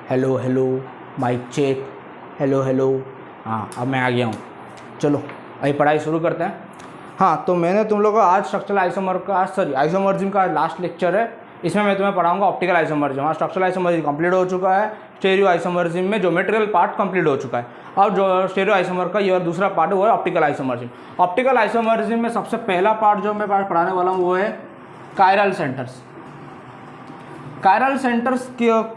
Hello hello, mike check, hello hello. हाँ, अब मैं आ गया हूँ। चलो अभी पढ़ाई शुरू करते हैं। हाँ, तो मैंने तुम लोगों को आज स्ट्रक्चरल आइसोमर का आइसोमर्जिज्म का लास्ट लेक्चर है। इसमें मैं तुम्हें पढ़ाऊंगा ऑप्टिकल आइसोमर्जिज्म। हाँ, स्ट्रक्चरल आइसोमर्जिज्म कंप्लीट हो चुका है। स्टेरियो आइसोमर्जिज्म में ज्योमेट्रिकल पार्ट कंप्लीट हो चुका है। अब जो स्टेरियो आइसोमर का ये दूसरा पार्ट है वो है ऑप्टिकल आइसोमर्जिज्म। ऑप्टिकल आइसोमर्जिज्म में सबसे पहला पार्ट जो मैं पढ़ाने वाला हूँ वो है कायरल सेंटर्स। कायरल सेंटर्स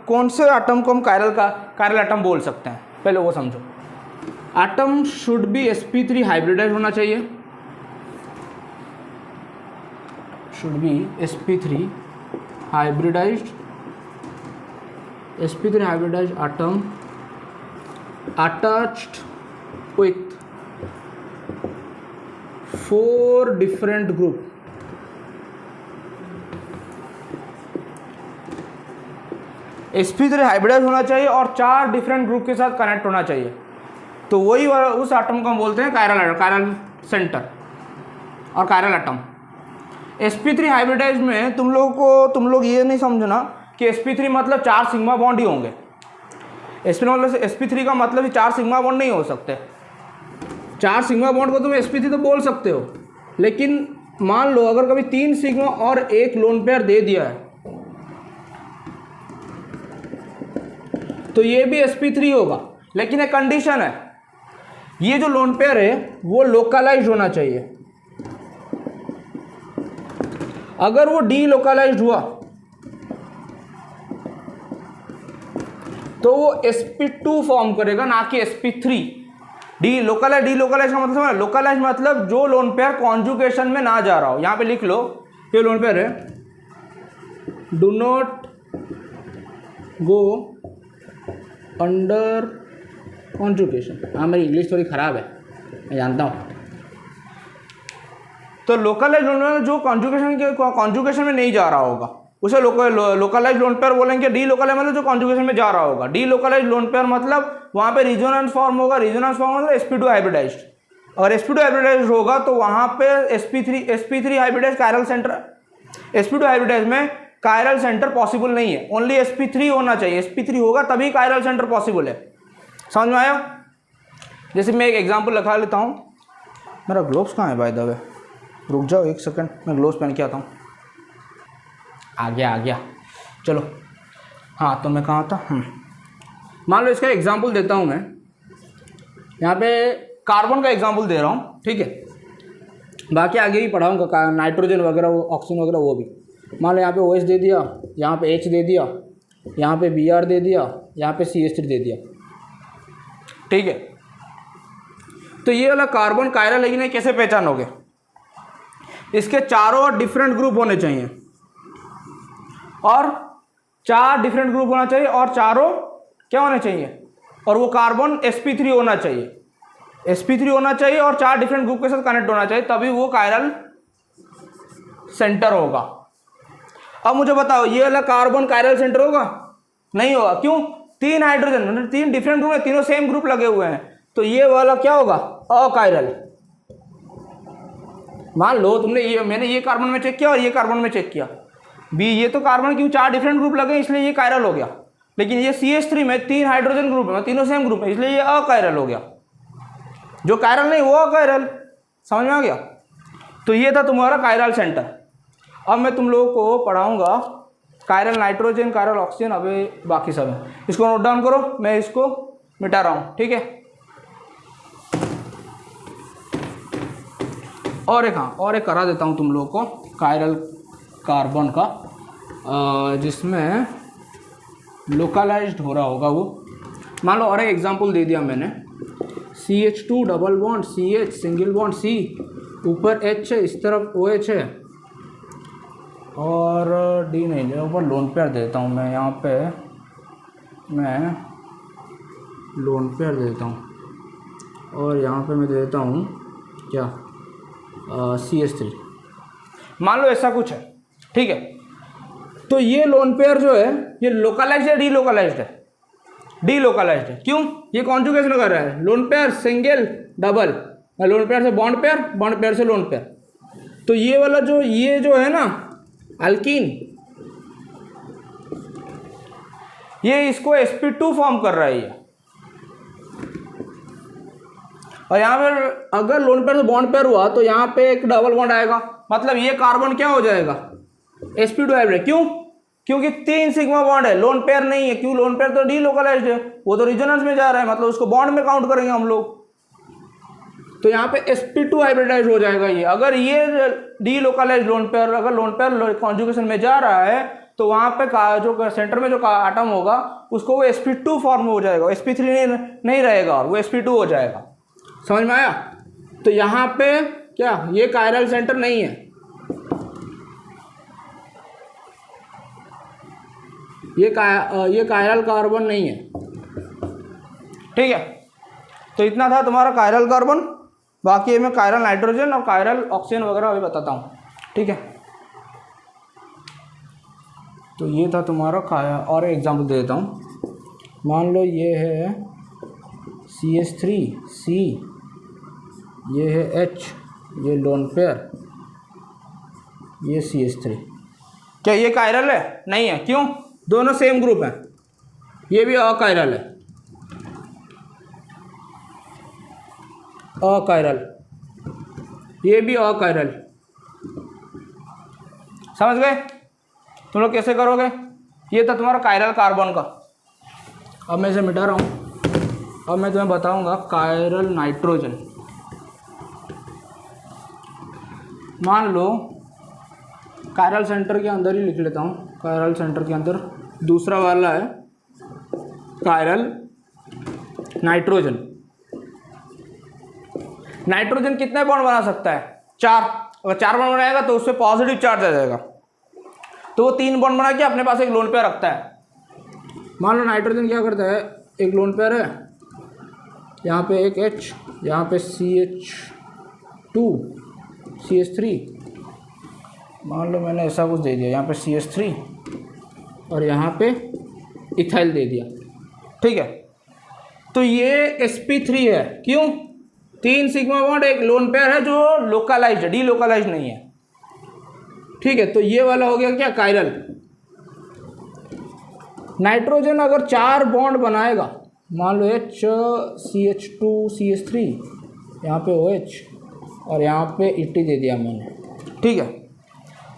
कौन से एटम को हम कायरल एटम बोल सकते हैं, पहले वो समझो। Atom should be sp3 hybridize होना चाहिए, should be sp3 hybridized atom attached with 4 different group। sp3 hybridize होना चाहिए और 4 डिफरेंट ग्रुप के साथ कनेक्ट होना चाहिए। तो वही उस एटम को हम बोलते हैं कायरल सेंटर और कायरल एटम। sp3 हाइब्रिडाइज में तुम लोग ये नहीं समझना कि sp3 मतलब 4 सिग्मा बॉन्ड ही होंगे। sp3 का मतलब 4 सिग्मा बॉन्ड नहीं हो सकते। 4 सिग्मा बॉन्ड को तुम sp3 तो बोल सकते हो, लेकिन मान लो अगर कभी 3 सिग्मा और एक लोन पेयर दे दिया है तो ये भी sp3 होगा, लेकिन एक कंडीशन है, ये जो लोन पेयर है वो लोकलाइज्ड होना चाहिए। अगर वो डी लोकलाइज्ड हुआ तो वो sp2 फॉर्म करेगा, ना कि sp3। डी लोकलाइज का मतलब है, लोकलाइज मतलब जो लोन पेयर कॉन्जुगेशन में ना जा रहा हो। यहां पे लिख लो, ये लोन पेयर है, do not go under conjugation. हाँ, मेरी इंग्लिश थोड़ी खराब है, मैं जानता हूँ। तो लोकलाइज लोन जो कॉन्जुगेशन में नहीं जा रहा होगा उसे लोकलाइज लोन पेयर बोलेंगे। डी लोकलाइज मतलब जो कॉन्जुगेशन में जा रहा होगा। डी लोकलाइज लोन पेयर मतलब वहाँ पे रिजोनेंस फॉर्म होगा। रिजोनेंस फॉर्म मतलब sp2 हाइब्रिडाइज्ड। अगर sp2 हाइब्रिडाइज्ड होगा तो वहाँ पे sp3 hybridize chiral centre. sp2 hybridize में कायरल सेंटर पॉसिबल नहीं है, ओनली sp3 होना चाहिए। sp3 होगा तभी कायरल सेंटर पॉसिबल है। समझ में आया? जैसे मैं एक एग्जांपल लगा लेता हूँ। मेरा ग्लोव्स कहाँ है बाय द वे? रुक जाओ एक सेकंड, मैं ग्लोव्स पहन के आता हूँ। आ गया। चलो, हाँ, तो मैं कहाँ था? मान लो इसका एग्जांपल देता हूँ मैं। यहाँ पे कार्बन का एग्जांपल दे रहा हूँ, ठीक है। बाकी आगे भी पढ़ाऊँगा, नाइट्रोजन वगैरह, ऑक्सीजन वगैरह वो भी। मान लो यहाँ पे OH दे दिया, यहाँ पे H दे दिया, यहाँ पे Br दे दिया, यहाँ पे CH3 दे दिया, ठीक है। तो ये वाला कार्बन कायरल है कि नहीं, कैसे पहचानोगे? इसके चारों डिफरेंट ग्रुप होने चाहिए और 4 डिफरेंट ग्रुप होना चाहिए और चारों क्या होने चाहिए, और वो कार्बन sp3 होना चाहिए। sp3 होना चाहिए और 4 डिफरेंट ग्रुप के साथ कनेक्ट होना चाहिए, तभी वो कायरल सेंटर होगा। अब मुझे बताओ, ये वाला कार्बन कायरल सेंटर होगा? नहीं होगा। क्यों? 3 हाइड्रोजन, 3 डिफरेंट ग्रुप है, तीनों सेम ग्रुप लगे हुए हैं, तो ये वाला क्या होगा? अकायरल। मान लो मैंने ये कार्बन में चेक किया और ये कार्बन में चेक किया, ये तो कार्बन क्यों 4 डिफरेंट ग्रुप लगे इसलिए ये कायरल हो गया, लेकिन ये CH3 में 3 हाइड्रोजन ग्रुप है, तीनों सेम ग्रुप है, इसलिए ये अकायरल हो गया। जो कायरल नहीं वो अकायरल। समझ में आ गया? तो ये था तुम्हारा कायरल सेंटर। अब मैं तुम लोगों को पढ़ाऊंगा कायरल नाइट्रोजन, कायरल ऑक्सीजन, अभी बाकी सब है। इसको नोट डाउन करो, मैं इसको मिटा रहा हूँ, ठीक है। और एक करा देता हूँ तुम लोगों को कायरल कार्बन का, जिसमें लोकलाइज्ड हो रहा होगा वो। मान लो और एक एग्जांपल दे दिया मैंने, CH2 double bond, CH single bond, C ऊपर H है, इस तरफ OH है, और D नहीं है, ऊपर लोन पेयर देता हूँ मैं। यहाँ पे मैं लोन पेयर देता हूँ और यहाँ पे मैं देता हूँ क्या, CH3। मान लो ऐसा कुछ है, ठीक है। तो ये लोन पेयर जो है ये लोकलाइज्ड है, डीलोकलाइज्ड है? डीलोकलाइज्ड है। क्यों? ये कॉन्जुगेशन कर रहा है, lone pair single double, lone pair से बॉन्ड पेयर, बॉन्ड पेयर से लोन पेयर। तो ये वाला ये जो है ना अल्कीन, ये इसको sp2 फॉर्म कर रहा है ये। और यहाँ पर अगर लोन पेयर से बॉन्ड पेयर हुआ तो यहाँ पे एक डबल बॉन्ड आएगा, मतलब ये कार्बन क्या हो जाएगा, sp2 हाइब्रिड। क्यों? क्योंकि 3 सिग्मा बॉन्ड है, लोन पेयर नहीं है। क्यों? लोन पेयर तो डीलोकलाइज्ड है, वो तो रिजोनेंस में जा रहा है, मतलब उसको बॉन्ड में काउंट करेंगे हम लोग। तो यहाँ पे sp2 हाइब्रिडाइज हो जाएगा ये। अगर ये डीलोकलाइज्ड लोन पेयर, अगर लोन पेयर कॉन्जुगेशन में जा रहा है तो वहाँ पे जो सेंटर में जो आटम होगा उसको वो sp2 फॉर्म हो जाएगा, sp3 नहीं रहेगा और वो sp2 हो जाएगा। समझ में आया? तो यहाँ पे क्या ये कायरल सेंटर नहीं है, ये कायरल कार्बन नहीं है। ठीक है, तो इतना था तुम्हारा कायरल कार्बन। बाकी मैं कायरल नाइट्रोजन और कायरल ऑक्सीजन वगैरह अभी बताता हूँ। ठीक है, तो ये था तुम्हारा और एग्जाम्पल दे देता हूँ। मान लो ये है CH3C, ये है H, ये लोन पेयर, ये CH3। क्या ये कायरल है? नहीं है। क्यों? दोनों सेम ग्रुप हैं। ये भी अकायरल है, अकायरल, ये भी अकायरल। समझ गए? तुम लोग कैसे करोगे? ये था तुम्हारा कायरल कार्बन का। अब मैं इसे मिटा रहा हूँ। अब मैं तुम्हें बताऊंगा कायरल नाइट्रोजन। मान लो कायरल सेंटर के अंदर ही लिख लेता हूँ, कायरल सेंटर के अंदर दूसरा वाला है कायरल नाइट्रोजन। नाइट्रोजन कितने बॉन्ड बना सकता है? 4। अगर 4 बॉन्ड बनाएगा तो उससे पॉजिटिव चार्ज आ जाएगा, तो वो 3 बॉन्ड बना के अपने पास एक लोन पेयर रखता है। मान लो नाइट्रोजन क्या करता है, एक लोन पेयर है, यहाँ पे एक H, यहाँ पे CH2 CH3, मान लो मैंने ऐसा कुछ दे दिया, यहाँ पे CH3 और यहाँ पे इथाइल दे दिया। ठीक है, तो ये sp3 है। क्यों? 3 सिग्मा बॉन्ड, एक लोन पेयर है जो लोकलाइज्ड है, डीलोकलाइज्ड नहीं है। ठीक है, तो ये वाला हो गया क्या, कायरल। नाइट्रोजन अगर 4 बॉन्ड बनाएगा, मान लो H CH2 CH3, यहाँ पे OH और यहाँ पे ET दे दिया मैंने। ठीक है,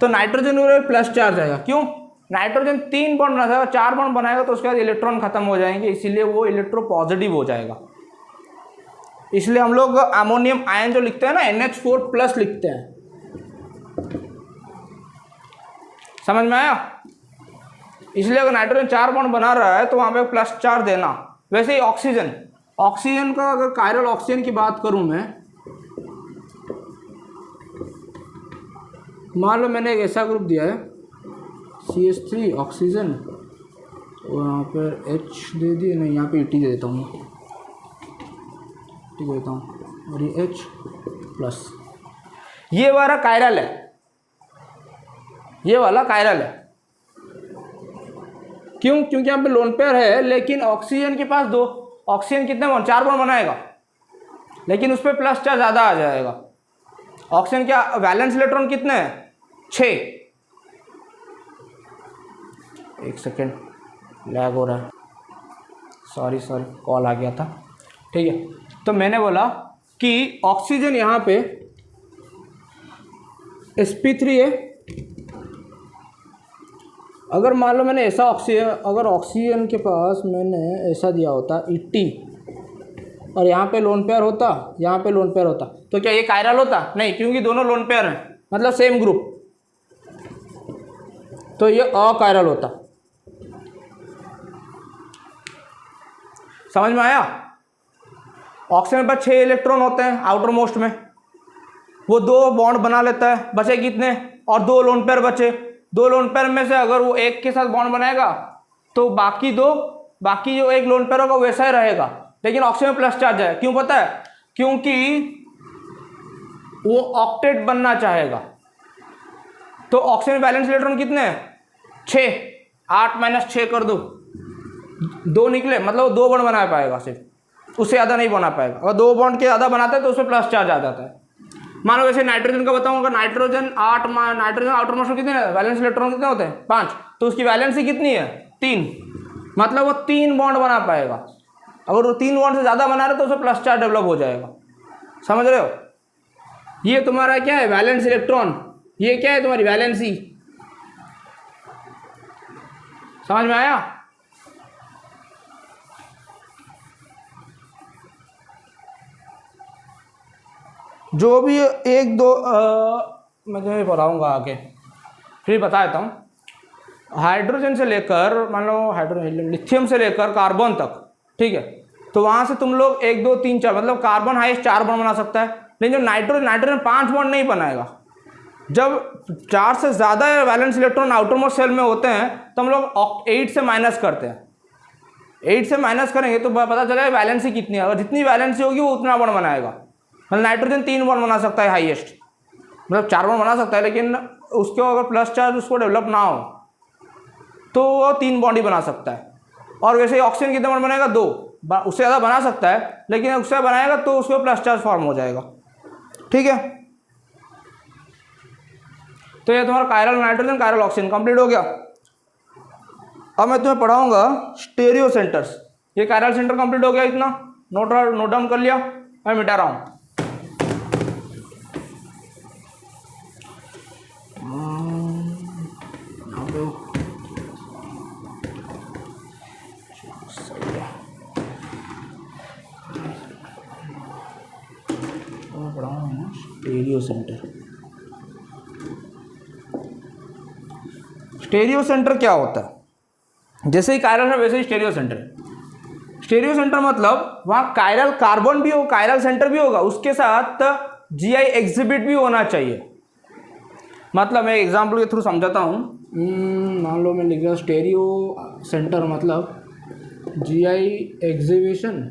तो नाइट्रोजन में प्लस चार्ज आएगा। क्यों? नाइट्रोजन 3 बॉन्ड बनाएगा, 4 बॉन्ड बनाएगा तो उसके बाद इलेक्ट्रॉन खत्म हो जाएंगे, इसीलिए वो इलेक्ट्रो पॉजिटिव हो जाएगा। इसलिए हम लोग अमोनियम आयन जो लिखते हैं ना NH4+ लिखते हैं। समझ में आया? इसलिए अगर नाइट्रोजन 4 बॉन्ड बना रहा है तो वहाँ पे प्लस चार्ज देना। वैसे ही ऑक्सीजन, ऑक्सीजन का अगर कायरल ऑक्सीजन की बात करूँ मैं, मान लो मैंने एक ऐसा ग्रुप दिया है CH3 ऑक्सीजन और यहाँ पर H दे दिए, नहीं यहाँ पे ET दे देता हूँ, ET देता हूँ और ये H+। ये वाला कायरल है, ये वाला कायरल है। क्यों? क्योंकि यहाँ पे लोन पेयर है, लेकिन ऑक्सीजन के पास 2, ऑक्सीजन कितने बॉन्ड, 4 बॉन्ड बनाएगा, लेकिन उस पर प्लस चार्ज ज़्यादा आ जाएगा। ऑक्सीजन क्या वैलेंस इलेक्ट्रॉन कितने हैं? 6। एक सेकेंड, लैग हो रहा है, सॉरी कॉल आ गया था। ठीक है, तो मैंने बोला कि ऑक्सीजन यहाँ पे sp3 है। अगर मान लो मैंने ऐसा ऑक्सीजन, अगर ऑक्सीजन के पास मैंने ऐसा दिया होता ET और यहाँ पे लोन पेयर होता, यहाँ पे लोन पेयर होता, तो क्या ये कायरल होता? नहीं, क्योंकि दोनों लोन पेयर हैं, मतलब सेम ग्रुप, तो ये अकायरल होता। समझ में आया? ऑक्सीजन पर 6 इलेक्ट्रॉन होते हैं आउटर मोस्ट में, वो 2 बॉन्ड बना लेता है, बचे कितने, और 2 लोन पेयर बचे। 2 लोन पेयर में से अगर वो एक के साथ बॉन्ड बनाएगा तो बाकी जो एक लोन पेयर होगा वैसा ही रहेगा, लेकिन ऑक्सीजन में प्लस चार्ज है। क्यों पता है? क्योंकि वो ऑक्टेट बनना चाहेगा। तो ऑक्सीजन बैलेंस इलेक्ट्रॉन कितने हैं? 6। 8 - 6 कर दो, 2 निकले, मतलब वो 2 बॉन्ड बना पाएगा, सिर्फ उससे ज़्यादा नहीं बना पाएगा। अगर 2 बॉन्ड के ज़्यादा बनाता है तो उसमें प्लस चार्ज आ जाता है। मान लो वैसे नाइट्रोजन का बताऊँ, अगर नाइट्रोजन नाइट्रोजन आउटर मोस्ट में कितने वैलेंस इलेक्ट्रॉन कितने होते हैं? 5, तो उसकी वैलेंसी कितनी है? 3। मतलब वो 3 बॉन्ड बना पाएगा। अगर वो 3 बॉन्ड से ज़्यादा बना रहे तो उसे प्लस चार्ज डेवलप हो जाएगा। समझ रहे हो? ये तुम्हारा क्या है, वैलेंस इलेक्ट्रॉन। ये क्या है, तुम्हारी वैलेंसी। समझ में आया? जो भी एक दो मैं तुम्हें पढ़ाऊँगा आगे, फिर बता देता हूँ। हाइड्रोजन से लेकर, मान लो हाइड्रोजन, लिथियम से लेकर कार्बन तक, ठीक है। तो वहाँ से तुम लोग 1 2 3 4, मतलब कार्बन हाईएस्ट 4 बॉन्ड बना सकता है। लेकिन जो नाइट्रोजन 5 बॉन्ड नहीं बनाएगा। जब 4 से ज़्यादा वैलेंस इलेक्ट्रॉन आउटरमोस्ट शेल में होते हैं तो हम लोग 8 से माइनस करते हैं। 8 से माइनस करेंगे तो पता चलेगा वैलेंसी कितनी है। अगर जितनी वैलेंसी होगी वो उतना बॉन्ड बनाएगा। मतलब नाइट्रोजन 3 बॉन्ड बना सकता है हाईएस्ट, मतलब 4 बॉन्ड बना सकता है, लेकिन उसको अगर प्लस चार्ज उसको डेवलप ना हो तो वो 3 बॉन्ड ही बना सकता है। और वैसे ही ऑक्सीजन कितने बॉन्ड बनाएगा, 2। उससे ज़्यादा बना सकता है, लेकिन उससे बनाएगा तो उसको प्लस चार्ज फॉर्म हो जाएगा। ठीक है, तो ये तुम्हारा chiral nitrogen, chiral oxygen complete हो गया। अब मैं तुम्हें पढ़ाऊंगा स्टेरियो सेंटर्स। ये कायरल सेंटर कंप्लीट हो गया, इतना नोट डाउन कर लिया। मैं मिटा रहा हूँ। Stereo centre. स्टेरियो सेंटर क्या होता है? जैसे ही कायरल है वैसे ही स्टेरियो सेंटर है। स्टेरियो सेंटर मतलब वहाँ कायरल कार्बन भी हो, कायरल सेंटर भी होगा, उसके साथ जीआई एग्जिबिट भी होना चाहिए। मतलब मैं एग्जांपल के थ्रू समझाता हूँ। मान लो मैं लिख रहा हूँ स्टेरियो सेंटर मतलब GI exhibition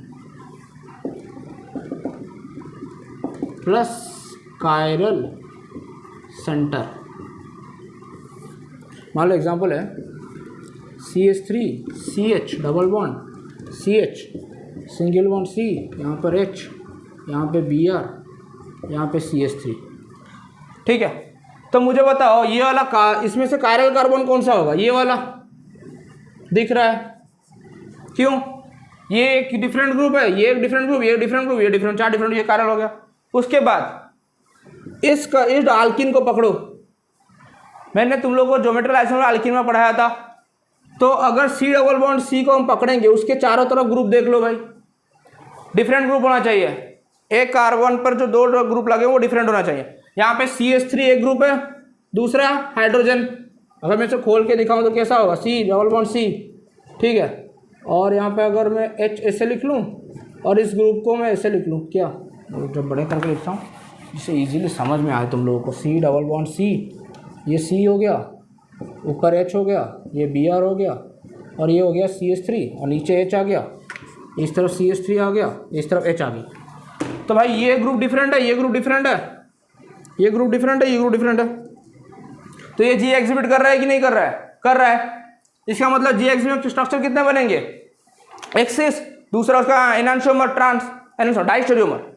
plus chiral centre. मान लो एग्जांपल है CH3 CH double bond CH single bond C, यहाँ पर H, यहाँ पे Br, यहाँ पे CH3। ठीक है, तो मुझे बताओ ये वाला इसमें से कायरल कार्बन कौन सा होगा? ये वाला दिख रहा है, क्यों? ये एक डिफरेंट ग्रुप है, ये एक डिफरेंट ग्रुप, ये डिफरेंट ग्रुप, ये डिफरेंट, 4 डिफरेंट, ये कायरल हो गया। उसके बाद इस अल्किन को पकड़ो। मैंने तुम लोगों को ज्योमेट्री लाइसेंस में अल्किन में पढ़ाया था। तो अगर C डबल बॉन्ड C को हम पकड़ेंगे, उसके चारों तरफ ग्रुप देख लो भाई, डिफरेंट ग्रुप होना चाहिए। एक कार्बन पर जो 2 ग्रुप लगे वो डिफरेंट होना चाहिए। यहाँ पे CH3 एक ग्रुप है, दूसरा हाइड्रोजन। अगर मैं इसे खोल के दिखाऊं तो कैसा होगा? C डबल बॉन्ड C, ठीक है। और यहाँ पे अगर मैं H ऐसे लिख लूँ और इस ग्रुप को मैं ऐसे लिख लूँ, क्या जब बड़े करके लिखता हूँ जिससे इजीली समझ में आए तुम लोगों को। C डबल बॉन्ड C, ये C हो गया, ऊपर H हो गया, ये Br हो गया, और ये हो गया CH3, और नीचे H आ गया, इस तरफ CH3 आ गया, इस तरफ H आ गई। तो भाई ये ग्रुप डिफरेंट है, ये ग्रुप डिफरेंट है, ये ग्रुप डिफरेंट है, ये ग्रुप डिफरेंट है। तो ये जी एग्जिबिट कर रहा है कि नहीं कर रहा है? कर रहा है। इसका मतलब जी एग्जिबिट स्ट्रक्चर कितने बनेंगे? एक्सिस, दूसरा उसका एनांशियोमर, ट्रांस, डाइस्टेरियोमर।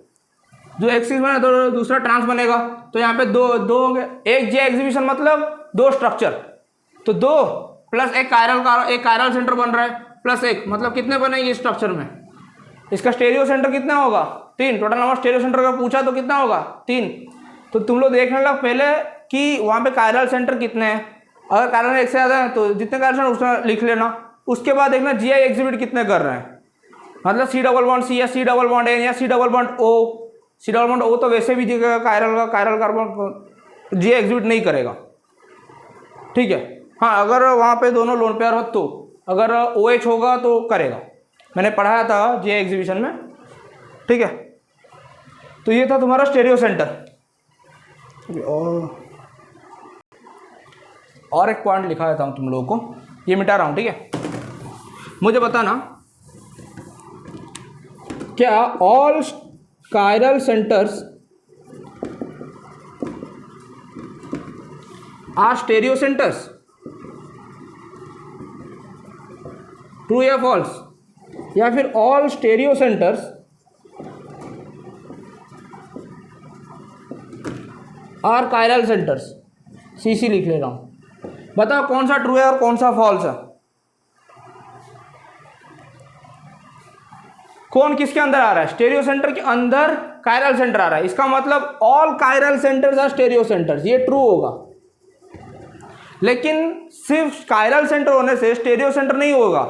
जो एक्सिस बने तो दूसरा ट्रांस बनेगा। तो यहाँ पे दो हो गए। एक जी एग्जीबिशन मतलब 2 स्ट्रक्चर, तो 2 प्लस एक कायरल सेंटर बन रहा है, प्लस 1 मतलब कितने बनेंगे इस स्ट्रक्चर में? इसका स्टेरियो सेंटर कितना होगा? 3। टोटल नंबर स्टेरियो सेंटर का पूछा तो कितना होगा? 3। तो तुम लोग देखने लगा पहले कि वहाँ पे कायरल सेंटर कितने हैं। अगर कायरल एक से ज़्यादा है तो जितने कायरल सेंटर उसमें लिख लेना। उसके बाद देखना जीआई एग्जिबिट कितने कर रहे हैं, मतलब C डबल बॉन्ड C या C डबल बॉन्ड N या C double bond O। C double bond O तो वैसे भी कायरल कार्बन जीआई एग्जिबिट नहीं करेगा, ठीक है। हाँ, अगर वहाँ पे दोनों लोन पेयर हो तो, अगर OH होगा तो करेगा। मैंने पढ़ाया था जीआई एग्जीबिशन में, ठीक है। तो ये था तुम्हारा स्टेरियो सेंटर। और एक पॉइंट लिखा देता हूँ तुम लोगों को, ये मिटा रहा हूँ, ठीक है। मुझे बताना क्या all chiral centres are stereo centres? True या फॉल्स? या फिर all stereo centres are chiral centres? CC लिख ले रहा हूं, बताओ कौन सा ट्रू है और कौन सा फॉल्स है। कौन किसके अंदर आ रहा है? स्टेरियो सेंटर के अंदर कायरल सेंटर आ रहा है। इसका मतलब all chiral centres are stereo centres, ये ट्रू होगा। लेकिन सिर्फ कायरल सेंटर होने से स्टेरियो सेंटर नहीं होगा।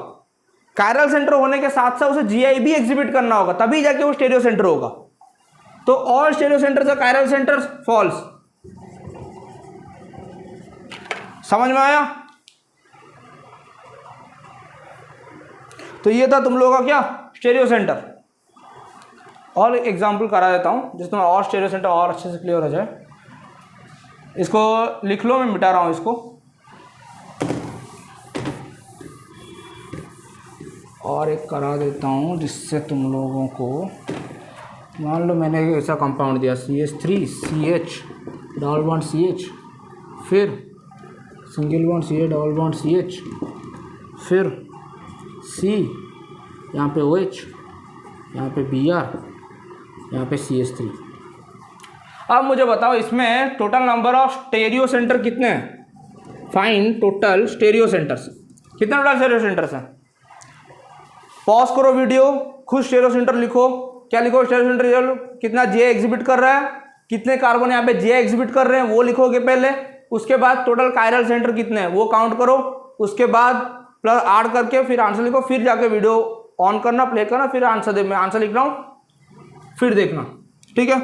कायरल सेंटर होने के साथ साथ उसे जीआई भी एग्जिबिट करना होगा, तभी जाके वो स्टेरियो सेंटर होगा। तो all stereo centres are chiral centres, false. समझ में आया? तो ये था तुम लोगों का क्या, स्टेरियो सेंटर। और एग्जाम्पल करा देता हूँ जिसमें और स्टेरियो सेंटर और अच्छे से क्लियर हो जाए। इसको लिख लो, मैं मिटा रहा हूँ इसको। और एक करा देता हूँ जिससे तुम लोगों को, मान लो मैंने ऐसा कंपाउंड दिया CH3 CH double bond CH, फिर single bond CH double bond CH, फिर C, यहाँ पे OH, यहाँ पे Br, यहाँ पे CH3। अब मुझे बताओ इसमें total number of stereo centre कितने हैं? Find total stereo centres. कितने टोटल स्टेरियो सेंटर्स हैं? पॉज करो वीडियो, खुद स्टेरियो सेंटर लिखो। क्या लिखो? स्टेरियो सेंटर कितना जे एग्जिबिट कर रहा है, कितने कार्बन यहाँ पे जे एग्जिबिट कर रहे हैं वो लिखोगे पहले। उसके बाद टोटल कायरल सेंटर कितने हैं वो काउंट करो। उसके बाद प्लस ऐड करके फिर आंसर लिखो। फिर जाके वीडियो ऑन करना, प्ले करना, फिर आंसर दे। मैं आंसर लिख रहा हूँ, फिर देखना, ठीक है?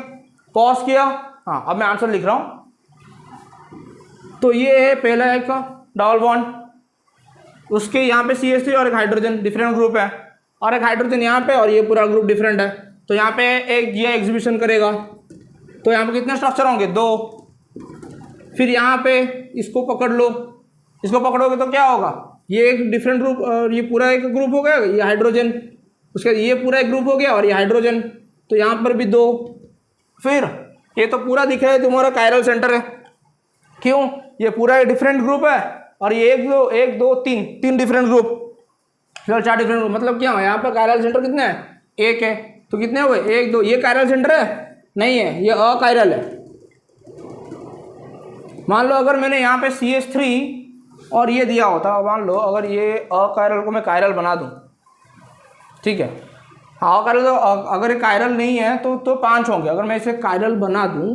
पॉज किया, हाँ अब मैं आंसर लिख रहा हूँ। तो ये है पहला एक डबल बॉन्ड, उसके यहाँ पे CH3 और एक हाइड्रोजन डिफरेंट ग्रुप है, और एक हाइड्रोजन यहाँ पे, और ये पूरा ग्रुप डिफरेंट है। तो यहाँ पे एक ये एग्जीबिशन करेगा, तो यहाँ पे कितने स्ट्रक्चर होंगे? 2। फिर यहाँ पे इसको पकड़ लो, इसको पकड़ोगे तो क्या होगा? ये एक डिफरेंट ग्रुप, और ये पूरा एक ग्रुप हो गया, ये हाइड्रोजन, उसके ये पूरा एक ग्रुप हो गया, और ये हाइड्रोजन, तो यहाँ पर भी 2। फिर ये तो पूरा दिख रहा है तुम्हारा कायरल सेंटर है, क्यों? ये पूरा एक डिफरेंट ग्रुप है, और ये 1 2 3 डिफरेंट ग्रुप, फिर 4 डिफरेंट ग्रुप। मतलब क्या है? यहाँ पर कायरल सेंटर कितने हैं? 1 है, तो कितने हुए? 1 2। ये कायरल सेंटर है? नहीं है, ये अकायरल है। मान लो अगर मैंने यहाँ पे CH3 और ये दिया होता, मान लो अगर ये अकायरल को मैं कायरल बना दूँ, ठीक है? हाँ अकायरल, तो अगर ये कायरल नहीं है तो 5 होंगे। अगर मैं इसे कायरल बना दूँ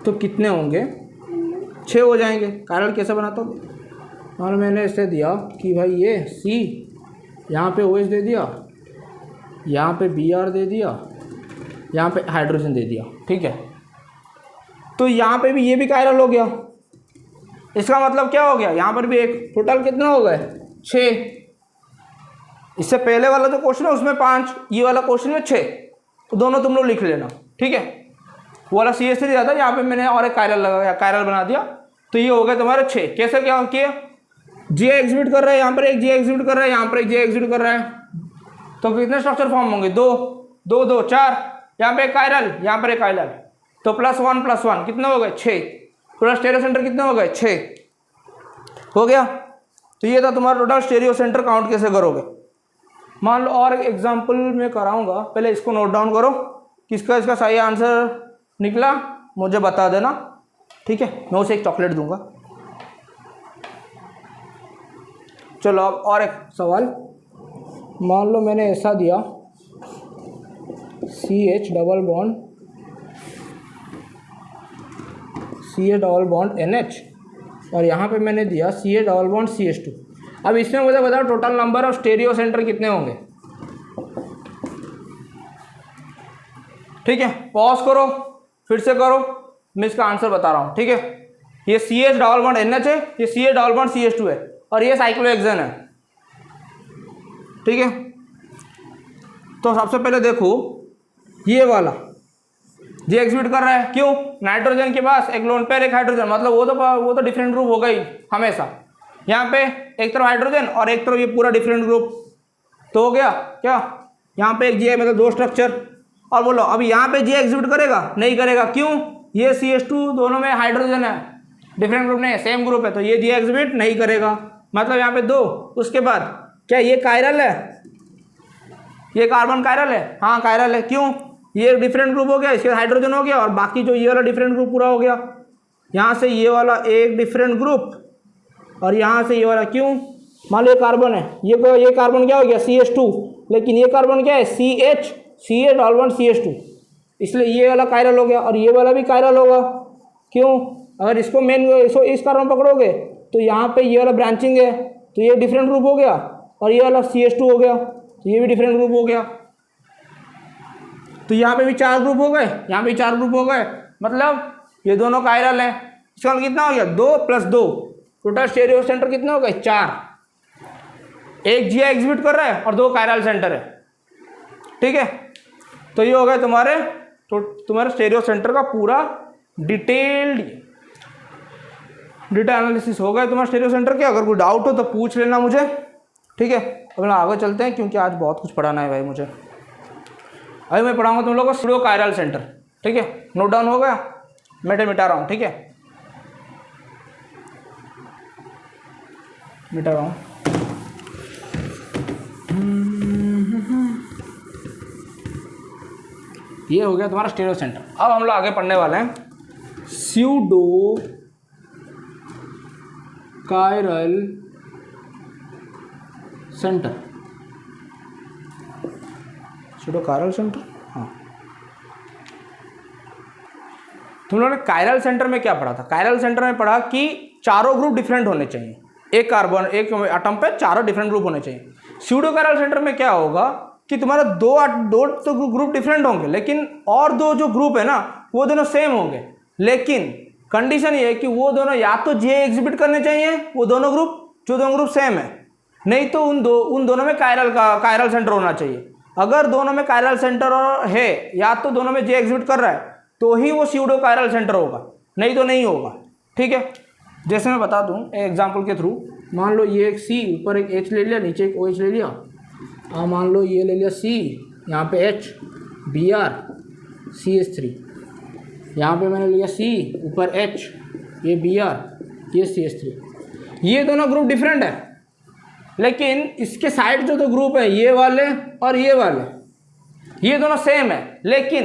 तो कितने होंगे? 6 हो जाएंगे। कायरल कैसे बनाता हूँ? मान लो मैंने इसे दिया कि भाई ये C, यहाँ पे OH दे दिया, यहाँ पे Br दे दिया, यहाँ पे हाइड्रोजन दे दिया, ठीक है? तो यहाँ पे भी ये भी कायरल हो गया। इसका मतलब क्या हो गया? यहाँ पर भी एक, टोटल कितने हो गए? 6। इससे पहले वाला जो क्वेश्चन है उसमें 5, ये वाला क्वेश्चन में 6, तो दोनों तुम लोग लिख लेना, ठीक है? वो वाला CH3 दिया था, यहाँ पे मैंने और एक कायरल लगाया, कायरल बना दिया, तो ये हो गए तुम्हारे 6। कैसे क्या किया? जे एग्जिबिट कर रहा है, यहाँ पर एक जे एग्जिबिट कर रहा है, यहाँ पर एक जे एग्जिबिट कर रहा है, तो कितने स्ट्रक्चर फॉर्म होंगे? 2 2 2 4। यहाँ पे एक कायरल, यहाँ पर एक कायरल, तो +1 +1 कितने हो गए? 6। पूरा स्टेरियो सेंटर कितने हो गए? 6 हो गया। तो ये था तुम्हारा टोटल स्टेरियो सेंटर। काउंट कैसे करोगे? मान लो और एग्जाम्पल मैं कराऊंगा, पहले इसको नोट डाउन करो। किसका इसका सही आंसर निकला मुझे बता देना, ठीक है? मैं उसे एक चॉकलेट दूंगा। चलो अब और एक सवाल। मान लो मैंने ऐसा दिया CH डबल बॉन्ड NH, और यहाँ पे मैंने दिया CH डबल बॉन्ड CH2। अब इसमें मुझे बताओ total number of stereo centre कितने होंगे? ठीक है, पॉज करो, फिर से करो, मैं इसका आंसर बता रहा हूँ, ठीक है? ये CH डबल बॉन्ड NH है, ये CH डबल बॉन्ड CH2 है, और ये साइक्लोहेक्सेन है, ठीक है? तो सबसे पहले देखो ये वाला जे एग्जिबिट कर रहा है, क्यों? नाइट्रोजन के पास एक लोन पेयर एक हाइड्रोजन, मतलब वो तो डिफरेंट ग्रुप होगा ही हमेशा। यहाँ पे एक तरफ हाइड्रोजन और एक तरफ ये पूरा डिफरेंट ग्रुप, तो हो गया क्या? यहाँ पे एक जे मतलब 2 स्ट्रक्चर। और बोलो अब यहाँ पे जे एग्जिबिट करेगा? नहीं करेगा, क्यों? ये CH2 दोनों में हाइड्रोजन है, डिफरेंट ग्रुप नहीं है, सेम ग्रुप है, तो ये जे एग्जिबिट नहीं करेगा। मतलब यहाँ पे 2। उसके बाद क्या ये कायरल है? ये कार्बन कायरल है? हाँ कायरल है, क्यों? ये डिफरेंट ग्रुप हो गया, इसके हाइड्रोजन हो गया, और बाकी जो ये वाला डिफरेंट ग्रुप पूरा हो गया। यहाँ से ये वाला एक डिफरेंट ग्रुप, और यहाँ से ये वाला, क्यों? मान लो ये कार्बन है, ये कार्बन क्या हो गया? CH2, लेकिन ये कार्बन क्या है CH डबल बॉन्ड CH2, इसलिए ये वाला कायरल हो गया और ये वाला भी कायरल होगा। क्यों? अगर इसको मेन इस कार्बन पकड़ोगे तो यहाँ पे ये वाला ब्रांचिंग है तो ये डिफरेंट ग्रुप हो गया और ये वाला CH2 हो गया तो ये भी डिफरेंट ग्रुप हो गया। तो यहाँ पे भी 4 ग्रुप हो गए, यहाँ पे 4 ग्रुप हो गए, मतलब ये दोनों कायरल हैं। इसका मतलब कितना हो गया 2 + 2, टोटल स्टेरियो सेंटर कितने हो गए 4। एक GI एग्जिबिट कर रहा है और 2 कायरल सेंटर है। ठीक है, तो ये हो गया तुम्हारे स्टेरियो सेंटर का पूरा डिटेल एनालिसिस हो गया तुम्हारे स्टेरियो सेंटर के। अगर कोई डाउट हो तो पूछ लेना मुझे। ठीक है, अब हम आगे चलते हैं क्योंकि आज बहुत कुछ पढ़ाना है भाई मुझे। अभी मैं पढ़ाऊंगा तुम लोगों को स्यूडो कायरल सेंटर। ठीक है, नोट डाउन हो गया? मैं मिटा रहा हूँ। ठीक है, मिटा रहा हूँ। ये हो गया तुम्हारा स्टेरियो सेंटर। अब हम लोग आगे पढ़ने वाले हैं pseudo chiral centre. Pseudo chiral centre, हाँ। तुम लोगों ने कायरल सेंटर में क्या पढ़ा था? कायरल सेंटर में पढ़ा कि चारों ग्रुप डिफरेंट होने चाहिए, एक कार्बन एक एटम पे चारों डिफरेंट ग्रुप होने चाहिए। स्यूडो कायरल सेंटर में क्या होगा कि तुम्हारा दो तो ग्रुप डिफरेंट होंगे, लेकिन और 2 जो ग्रुप है ना वो दोनों सेम होंगे, लेकिन कंडीशन ये है कि वो दोनों या तो जे एग्जिबिट करने चाहिए, वो दोनों ग्रुप सेम है, नहीं तो उन दोनों में कायरल सेंटर होना चाहिए। अगर दोनों में कायरल सेंटर है या तो दोनों में जे एग्जिबिट कर रहा है तो ही वो स्यूडो कायरल सेंटर होगा, नहीं तो नहीं होगा। ठीक है, जैसे मैं बता दूं एग्जांपल के थ्रू। मान लो ये एक C, ऊपर एक H ले लिया, नीचे एक OH ले लिया। मान लो ये ले लिया C, यहाँ पे H, Br, CH3। यहाँ पे मैंने लिया C, ऊपर H, ये Br, ये CH3। ये दोनों ग्रुप डिफरेंट है, लेकिन इसके साइड जो 2 ग्रुप है ये वाले और ये वाले, ये दोनों सेम है, लेकिन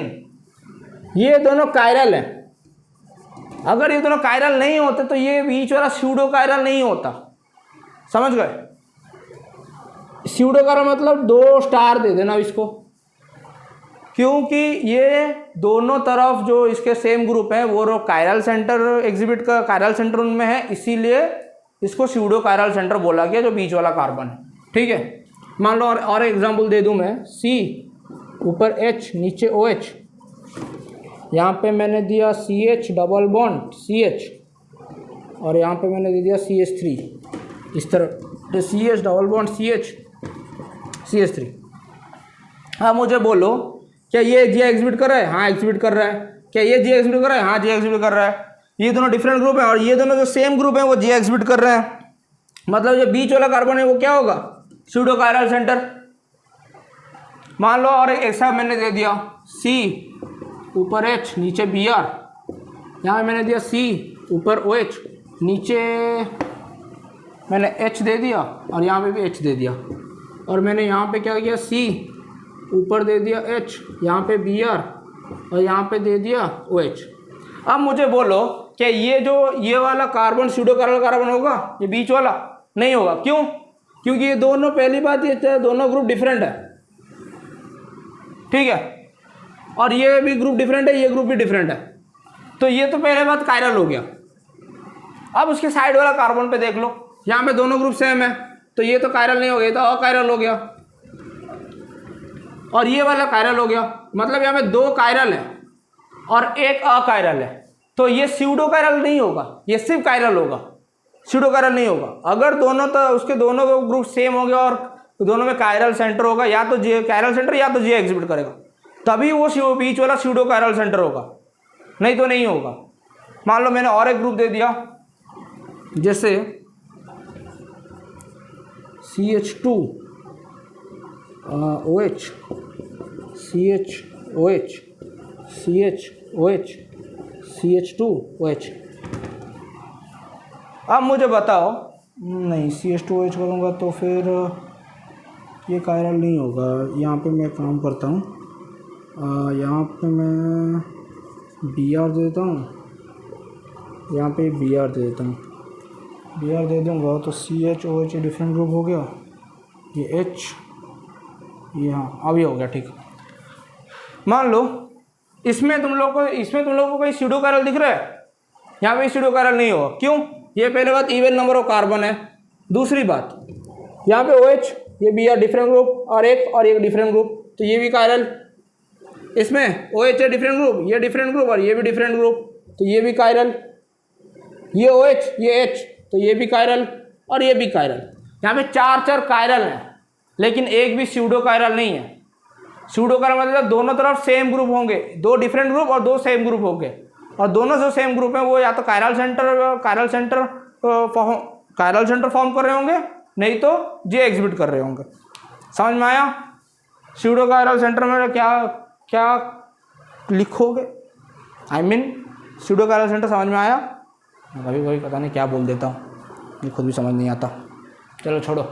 ये दोनों कायरल है। अगर ये दोनों कायरल नहीं होते तो ये बीच वाला स्यूडो कायरल नहीं होता। समझ गए? स्यूडो कायरल मतलब 2 स्टार दे देना इसको, क्योंकि ये दोनों तरफ जो इसके सेम ग्रुप है वो कायरल सेंटर एग्जिबिट का कायरल सेंटर उनमें है, इसीलिए इसको स्यूडो कायरल सेंटर बोला गया जो बीच वाला कार्बन है। ठीक है, मान लो और एग्जांपल दे दूं मैं। C, ऊपर H, नीचे OH। यहाँ पे मैंने दिया CH डबल बॉन्ड CH और यहाँ पे मैंने दे दिया CH3। इस तरह तो CH डबल बॉन्ड CH3। हाँ, मुझे बोलो क्या ये जी एग्जिबिट कर रहा है? हाँ एग्जिबिट कर रहा है। क्या ये जी एग्जिबिट कर रहा है? हाँ जी एग्जिबिट कर रहा है। ये दोनों डिफरेंट ग्रुप हैं और ये दोनों जो सेम ग्रुप हैं वो जी एग्जिबिट कर रहे हैं, मतलब जो बीच वाला कार्बन है वो क्या होगा? Pseudo chiral centre. मान लो और ऐसा मैंने दे दिया C, ऊपर H, नीचे Br। यहाँ मैंने दिया C, ऊपर OH, नीचे मैंने H दे दिया और यहाँ पे भी H दे दिया। और मैंने यहाँ पे क्या किया? C, ऊपर दे दिया H, यहाँ पे Br और यहाँ पे दे दिया OH। अब मुझे बोलो क्या ये वाला कार्बन स्यूडो कायरल कार्बन होगा? ये बीच वाला नहीं होगा। क्यों? क्योंकि ये दोनों, पहली बात ये दोनों ग्रुप डिफरेंट है। ठीक है, और ये भी ग्रुप डिफरेंट है, ये ग्रुप भी डिफरेंट है, तो ये तो पहले बात कायरल हो गया। अब उसके साइड वाला कार्बन पे देख लो, यहाँ पे दोनों ग्रुप सेम है तो ये तो कायरल नहीं हो गया, ये तो अकायरल हो गया। और ये वाला कायरल हो गया, मतलब यहाँ पे 2 कायरल है और एक अकायरल है, तो ये स्यूडो कायरल नहीं होगा, ये सिर्फ कायरल होगा, स्यूडो कायरल नहीं होगा। अगर दोनों तो उसके दोनों ग्रुप सेम हो गया और दोनों में कायरल सेंटर होगा, या तो जे कायरल सेंटर या तो जे एग्जिबिट करेगा, तभी वो बीच वाला स्यूडो कायरल सेंटर होगा, नहीं तो नहीं होगा। मान लो मैंने और एक ग्रुप दे दिया, जैसे CH2 OH, CHOH, CHOH, CH2 OH। अब मुझे बताओ, नहीं CH2OH करूँगा तो फिर ये कायरल नहीं होगा। यहाँ पे मैं काम करता हूँ, यहाँ पे मैं Br दे देता हूँ, यहाँ पे Br दे देता हूँ। Br दे दूँगा तो CHOH डिफरेंट ग्रुप हो गया, ये H ये हाँ अभी हो गया ठीक। मान लो इसमें तुम लोग को कोई स्यूडो कायरल दिख रहा है, यहाँ पे स्यूडो कायरल नहीं होगा। क्यों? ये पहले बात इवन नंबर ऑफ कार्बन है। दूसरी बात यहाँ पे OH, ये बी आर डिफरेंट ग्रुप और एक डिफरेंट ग्रुप, तो ये भी कायरल। इसमें OH है डिफरेंट ग्रुप, ये डिफरेंट ग्रुप और ये भी डिफरेंट ग्रुप, तो ये भी कायरल। ये OH ये H, तो ये भी कायरल और ये भी कायरल। यहाँ पे चार कायरल हैं, लेकिन एक भी स्यूडो कायरल नहीं है। स्यूडो कायरल मतलब दोनों तरफ सेम ग्रुप होंगे, दो डिफरेंट ग्रुप और दो सेम ग्रुप होंगे, और दोनों जो सेम ग्रुप हैं वो या तो कायरल सेंटर फॉर्म कर रहे होंगे, नहीं तो जे एग्जिबिट कर रहे होंगे। समझ में आया? स्यूडो कायरल सेंटर में क्या लिखोगे? I mean pseudo chiral centre समझ में आया? कभी पता नहीं क्या बोल देता हूँ, ये खुद भी समझ नहीं आता। चलो छोड़ो,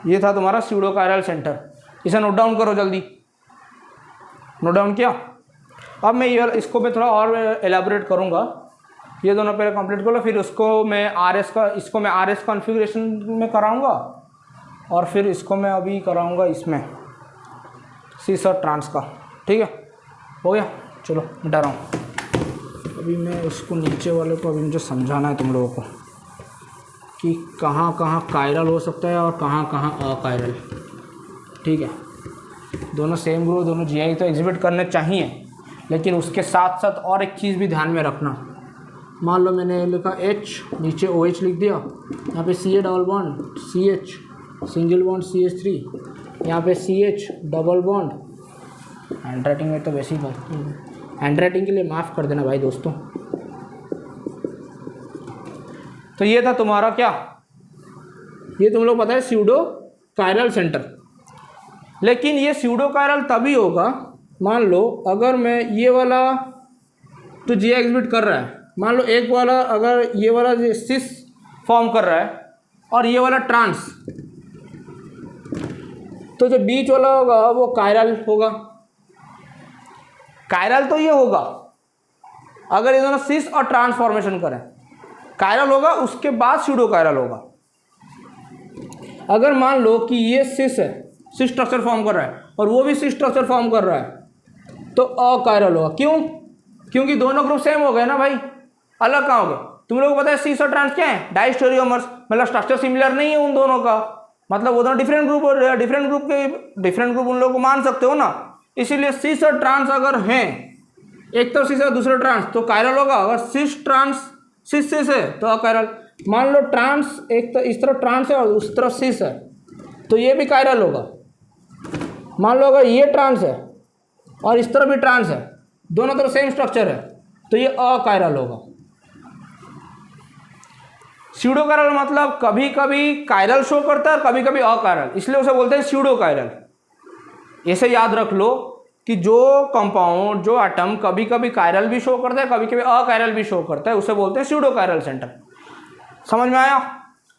ये था तुम्हारा स्यूडो कायरल सेंटर। इसे नोट डाउन करो जल्दी। नोट डाउन किया? अब मैं इसको मैं थोड़ा और एलैबोरेट करूँगा। ये दोनों पहले कंप्लीट कर लो, फिर इसको मैं आर एस कॉन्फ़िगरेशन में कराऊँगा, और फिर इसको मैं अभी कराऊँगा इसमें सिस और ट्रांस का। ठीक है, हो गया? चलो मिटा रहा हूँ। अभी मैं उसको नीचे वाले को अभी मुझे समझाना है तुम लोगों को कि कहाँ कहाँ कायरल हो सकता है और कहाँ कहाँ अकायरल। ठीक है, दोनों सेम ग्रुप, दोनों जीआई तो एग्जिबिट करने चाहिए, लेकिन उसके साथ साथ और एक चीज़ भी ध्यान में रखना। मान लो मैंने लिखा H, नीचे OH लिख दिया, यहाँ पे CA double bond CH, single bond CH3, यहाँ पे CH double bond. Hand writing में तो वैसे ही हैंड राइटिंग के लिए माफ़ कर देना भाई दोस्तों। तो ये था तुम्हारा क्या, ये तुम लोग पता है स्यूडो कायरल सेंटर। लेकिन ये स्यूडो कायरल तभी होगा, मान लो अगर मैं ये वाला तो जी एग्जिबिट कर रहा है, मान लो एक वाला अगर ये वाला सिस फॉर्म कर रहा है और ये वाला ट्रांस, तो जो बीच वाला होगा वो कायरल होगा। कायरल तो ये होगा अगर ये दोनों सिस और ट्रांस फॉर्मेशन करें, कायरल होगा, उसके बाद स्यूडो कायरल होगा। अगर मान लो कि ये सिस है, सिस स्ट्रक्चर फॉर्म कर रहा है, और वो भी सिस स्ट्रक्चर फॉर्म कर रहा है, तो अकायरल होगा। क्यों? क्योंकि दोनों ग्रुप सेम हो गए ना भाई, अलग कहाँ हो गए? तुम लोगों को पता है सिस और ट्रांस क्या है? डाइस्टेरियोमर्स, मतलब स्ट्रक्चर सिमिलर नहीं है उन दोनों का, मतलब वो दोनों डिफरेंट ग्रुप उन लोगों को मान सकते हो ना। इसीलिए सिस और ट्रांस अगर हैं, एक तरफ सिस है दूसरा ट्रांस, तो कायरल होगा। अगर सिस ट्रांस सिस है तो अकायरल। मान लो ट्रांस एक तो इस तरफ ट्रांस है और उस तरफ सिस है, तो ये भी कायरल होगा। मान लो अगर ये ट्रांस है और इस तरफ भी ट्रांस है, दोनों तरफ सेम स्ट्रक्चर है, तो ये अकायरल होगा। स्यूडो कायरल मतलब कभी कभी कायरल शो करता है और कभी कभी अकायरल, इसलिए उसे बोलते हैं स्यूडो कायरल। ऐसे याद रख लो कि जो कंपाउंड, जो एटम कभी कभी कायरल भी शो करता है, कभी कभी अकायरल भी शो करता है, उसे बोलते हैं स्यूडो कायरल सेंटर। समझ में आया?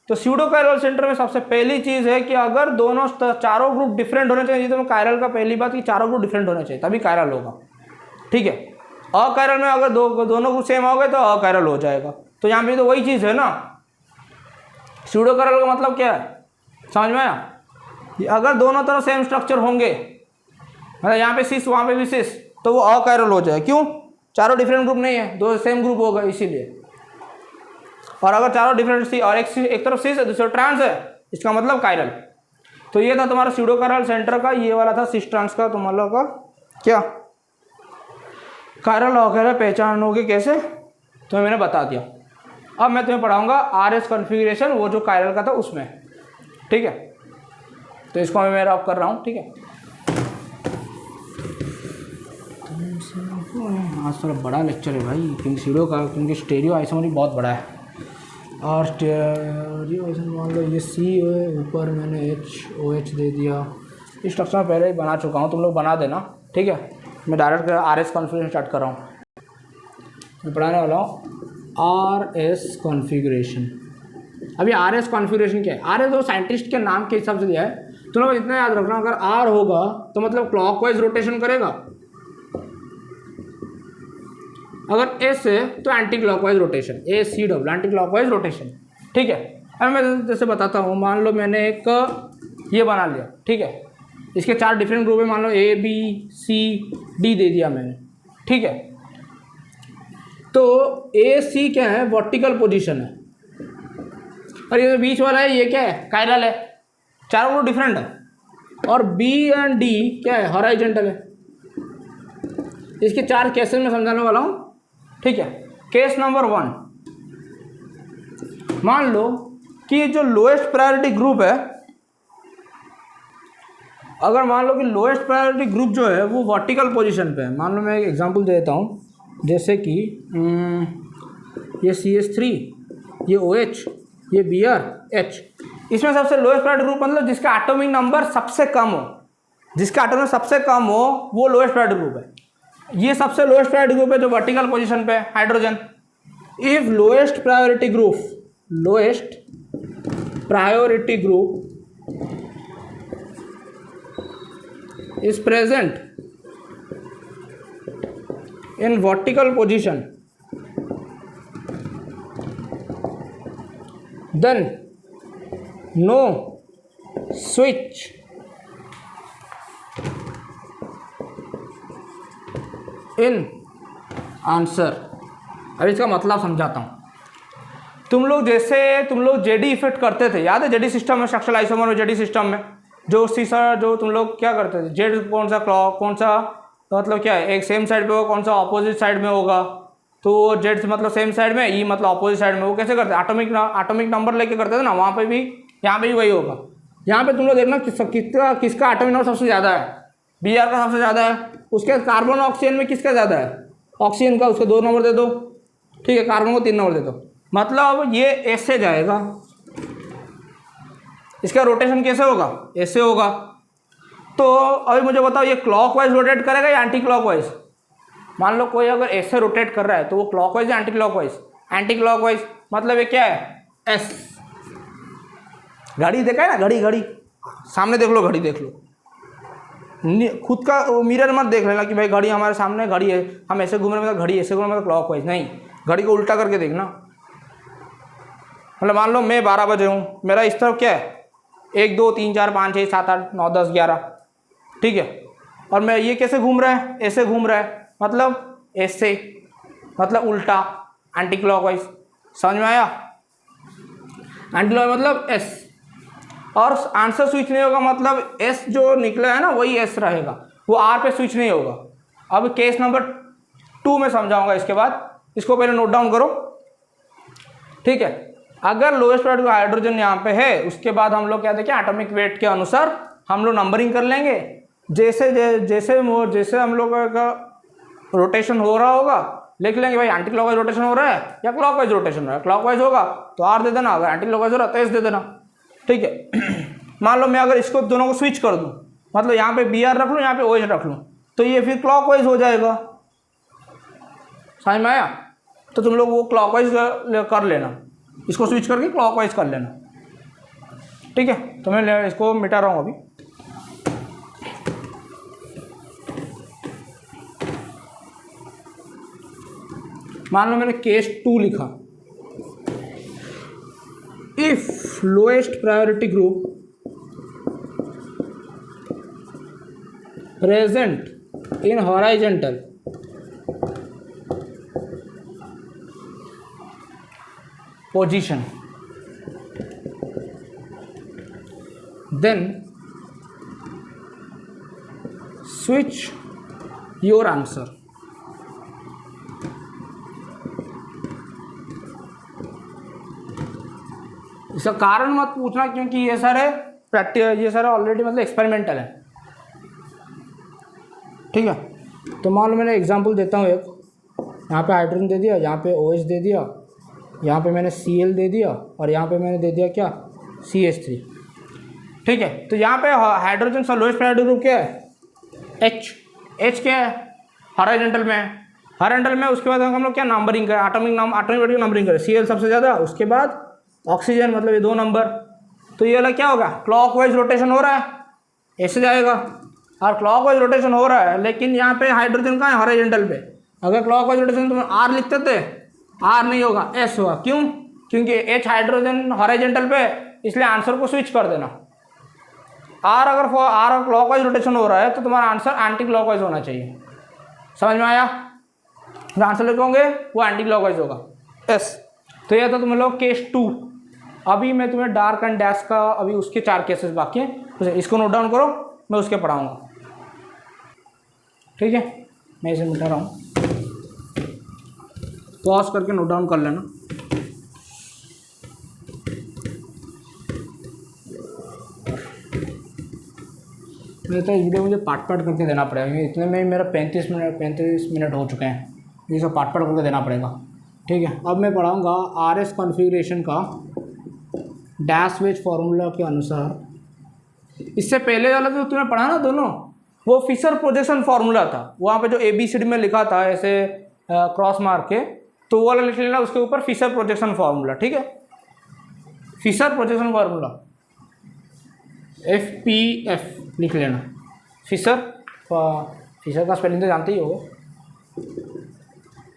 तो स्यूडो कायरल सेंटर में सबसे पहली चीज़ है कि अगर दोनों चारों ग्रुप डिफरेंट होने चाहिए, तो कायरल का पहली बात कि चारों ग्रुप डिफरेंट होने चाहिए तभी कायरल होगा। ठीक है, अकायरल में अगर दोनों ग्रुप सेम हो गए तो अकायरल हो जाएगा। तो यहाँ पे तो वही चीज़ है ना, स्यूडो कायरल का मतलब क्या है? समझ में आया? अगर दोनों तरफ सेम स्ट्रक्चर होंगे, मतलब यहाँ पे सिस वहाँ पे भी सिस, तो वो अकायरल हो जाए। क्यों? चारों डिफरेंट ग्रुप नहीं है, दो सेम ग्रुप होगा इसीलिए। और अगर चारों डिफरेंट और एक तरफ सिस है दूसरा ट्रांस है, इसका मतलब कायरल। तो ये था तुम्हारा स्यूडो कायरल सेंटर का, ये वाला था सिस ट्रांस का तुम्हारा का क्या कायरल अकायरल पहचानोगे कैसे, तो मैंने बता दिया। अब मैं तुम्हें पढ़ाऊंगा RS कॉन्फ़िगरेशन, वो जो कायरल का था उसमें। ठीक है, तो इसको मैं मेरा ऑफ कर रहा हूँ। ठीक है, आज थोड़ा बड़ा लेक्चर है भाई, क्योंकि स्यूडो का, क्योंकि स्टेरियो आइसोमर बहुत बड़ा है। और स्टेरियो आइसोमर मान लो ये C है, ऊपर मैंने OH दे दिया। इस स्ट्रक्चर में पहले ही बना चुका हूँ, तुम लोग बना देना। ठीक है, मैं डायरेक्ट RS कॉन्फ़िगरेशन स्टार्ट कर रहा हूँ। मैं पढ़ाने वाला हूँ RS कॉन्फ़िगरेशन। अभी RS कॉन्फ़िगरेशन क्या है? RS वो साइंटिस्ट के नाम के हिसाब से दिया है। तुम लोग इतना याद रखना, अगर R होगा तो मतलब क्लॉकवाइज रोटेशन करेगा, अगर S है तो anti clockwise rotation, AC anti clockwise rotation. ठीक है, अब मैं जैसे बताता हूँ, मान लो मैंने एक ये बना लिया, ठीक है। इसके 4 डिफरेंट ग्रुप है, मान लो A B C D दे दिया मैंने, ठीक है। तो A C क्या है, वर्टिकल पोजीशन है, और ये जो बीच वाला है ये क्या है, कायरल है, चारों ग्रुप डिफरेंट है। और B एंड D क्या है, हॉरिजॉन्टल है। इसके 4 केसेस में समझाने वाला हूँ, ठीक है। केस नंबर 1, मान लो कि ये जो लोएस्ट प्रायोरिटी ग्रुप है, अगर मान लो कि लोएस्ट प्रायोरिटी ग्रुप जो है वो वर्टिकल पोजीशन पे है। मान लो मैं एक एग्जांपल दे देता हूँ, जैसे कि ये CH3, ये OH, ये BrH। इसमें सबसे लोएस्ट प्रायोरिटी ग्रुप मतलब जिसका एटॉमिक नंबर सबसे कम हो, जिसका एटॉमिक सबसे कम हो वो लोएस्ट प्रायोरिटी ग्रुप है। ये सबसे लोएस्ट प्रायोरिटी ग्रुप है जो वर्टिकल पोजीशन पे है, hydrogen. If lowest priority group is present in vertical position, then no switch in answer। अब इसका मतलब समझाता हूँ। तुम लोग जेडी इफेक्ट करते थे, याद है जेडी सिस्टम में, स्ट्रक्चरल आइसोमर और जेडी सिस्टम में जो तुम लोग क्या करते थे, जेड कौन सा क्लॉक, कौन सा मतलब क्या है, एक सेम साइड पे होगा, कौन सा ऑपोजिट साइड में होगा। तो जेड मतलब सेम साइड में, ई मतलब ऑपोजिट साइड में। वो कैसे करते, एटॉमिक नंबर लेके करते थे ना, वहाँ पे भी यहाँ पे भी वही होगा। यहाँ पे तुम लोग देखना किसका एटॉमिक नंबर सबसे ज़्यादा है, Br का सबसे ज़्यादा है। उसके कार्बन ऑक्सीजन में किसका ज़्यादा है, ऑक्सीजन का, उसको 2 नंबर दे दो, ठीक है। कार्बन को 3 नंबर दे दो। मतलब ये ऐसे जाएगा, इसका रोटेशन कैसे होगा, ऐसे होगा। तो अभी मुझे बताओ ये क्लॉकवाइज रोटेट करेगा या एंटी क्लॉकवाइज। मान लो कोई अगर ऐसे रोटेट कर रहा है तो वो क्लॉकवाइज या एंटी क्लॉकवाइज, एंटी क्लॉकवाइज। मतलब ये क्या है, एस। घड़ी देखा है ना, घड़ी सामने देख लो, घड़ी देख लो, खुद का मिरर मत देख लेना कि भाई घड़ी हमारे सामने घड़ी है, हम ऐसे घूम रहे हैं मतलब घड़ी ऐसे घूम रहे मतलब क्लॉकवाइज नहीं, घड़ी को उल्टा करके देखना। मतलब मान लो मैं 12 बजे हूँ, मेरा इस तरफ क्या है 1 2 3 4 5 6 7 8 9 10 11, ठीक है। और मैं ये कैसे घूम रहा है, ऐसे घूम रहा है, मतलब ऐसे, मतलब उल्टा, एंटी क्लॉकवाइज। समझ में आया, एंटी क्लॉकवाइज मतलब एस। और आंसर स्विच नहीं होगा, मतलब एस जो निकला है ना वही एस रहेगा, वो आर पे स्विच नहीं होगा। अब केस नंबर 2 में समझाऊंगा इसके बाद, इसको पहले नोट डाउन करो, ठीक है। अगर लोएस्ट प्रायोरिटी हाइड्रोजन यहाँ पे है, उसके बाद हम लोग क्या देखें, एटॉमिक वेट के अनुसार हम लोग नंबरिंग कर लेंगे। जैसे हम लोग का रोटेशन हो रहा होगा लिख लेंगे भाई एंटी क्लॉकवाइज रोटेशन हो रहा है या क्लॉकवाइज रोटेशन हो रहा है। क्लॉकवाइज होगा तो आर दे देना, अगर एंटी क्लॉकवाइज हो रहा है तो एस दे देना, ठीक है। मान लो मैं अगर इसको दोनों को स्विच कर दूँ, मतलब यहाँ पे Br रख लूँ, यहाँ पे OH रख लूँ, तो ये फिर क्लॉकवाइज हो जाएगा। समझ में आया, तो तुम लोग वो क्लॉकवाइज कर लेना, इसको स्विच करके क्लॉकवाइज कर लेना, ठीक है। तो मैं इसको मिटा रहा हूँ अभी। मान लो मैंने केस 2 लिखा, if lowest priority group present in horizontal position, then switch your answer। इसका कारण मत पूछना क्योंकि ये सारे प्रैक्टिकल, ये सारे ऑलरेडी मतलब एक्सपेरिमेंटल है, ठीक है। तो मान लो मैंने एग्जांपल देता हूँ एक, यहाँ पे हाइड्रोजन दे दिया, यहाँ पे OH दे दिया, यहाँ पे मैंने Cl दे दिया और यहाँ पे मैंने दे दिया क्या, CH3, ठीक है। तो यहाँ पे हाइड्रोजन का लोएस्ट प्रायोरिटी ग्रुप क्या है, H क्या है, हॉरिजॉन्टल में है, हॉरिजॉन्टल में। उसके बाद हम लोग क्या नंबरिंग करें, एटॉमिक वेट की नंबरिंग करें, Cl सबसे ज़्यादा, उसके बाद ऑक्सीजन, मतलब ये 2 नंबर। तो ये वाला क्या होगा, क्लॉकवाइज रोटेशन हो रहा है, ऐसे जाएगा, और क्लॉकवाइज रोटेशन हो रहा है, लेकिन यहाँ पे हाइड्रोजन का है हॉरिजॉन्टल पे। अगर क्लॉकवाइज रोटेशन तुम आर लिखते थे, आर नहीं होगा, एस होगा। क्यों, क्योंकि H हाइड्रोजन हॉरिजॉन्टल पे, इसलिए आंसर को स्विच कर देना, आर अगर क्लॉकवाइज रोटेशन हो रहा है तो तुम्हारा आंसर एंटी क्लॉकवाइज होना चाहिए। समझ में आया? जो आंसर लिखोगे वो एंटी क्लॉकवाइज होगा। यस, तो ये था तुम लोग केस 2। अभी मैं तुम्हें डार्क एंड डैश का अभी उसके 4 केसेस बाकी हैं, तो इसको नोट डाउन करो, मैं उसके पढ़ाऊँगा। ठीक है, मैं इसे मिटा रहा हूँ, पॉज करके नोट डाउन कर लेना। नहीं तो इस वीडियो मुझे पार्ट करके देना पड़ेगा, इतने में मेरा 35 मिनट हो चुके हैं, ये सब पार्ट करके देना पड़ेगा। ठीक है, अब मैं पढ़ाऊँगा आरएस कॉन्फ़िगरेशन का डैश वेज फार्मूला के अनुसार। इससे पहले वाला जो तुमने पढ़ा ना दोनों, वो फिशर प्रोजेक्शन फार्मूला था। वहाँ पे जो ABCD में लिखा था ऐसे क्रॉस मार्क के, तो वो वाला लिख लेना, उसके ऊपर फिशर प्रोजेक्शन फार्मूला। ठीक है, फिशर प्रोजेक्शन फार्मूला FPF लिख लेना। फिशर का स्पेलिंग तो जानते ही हो।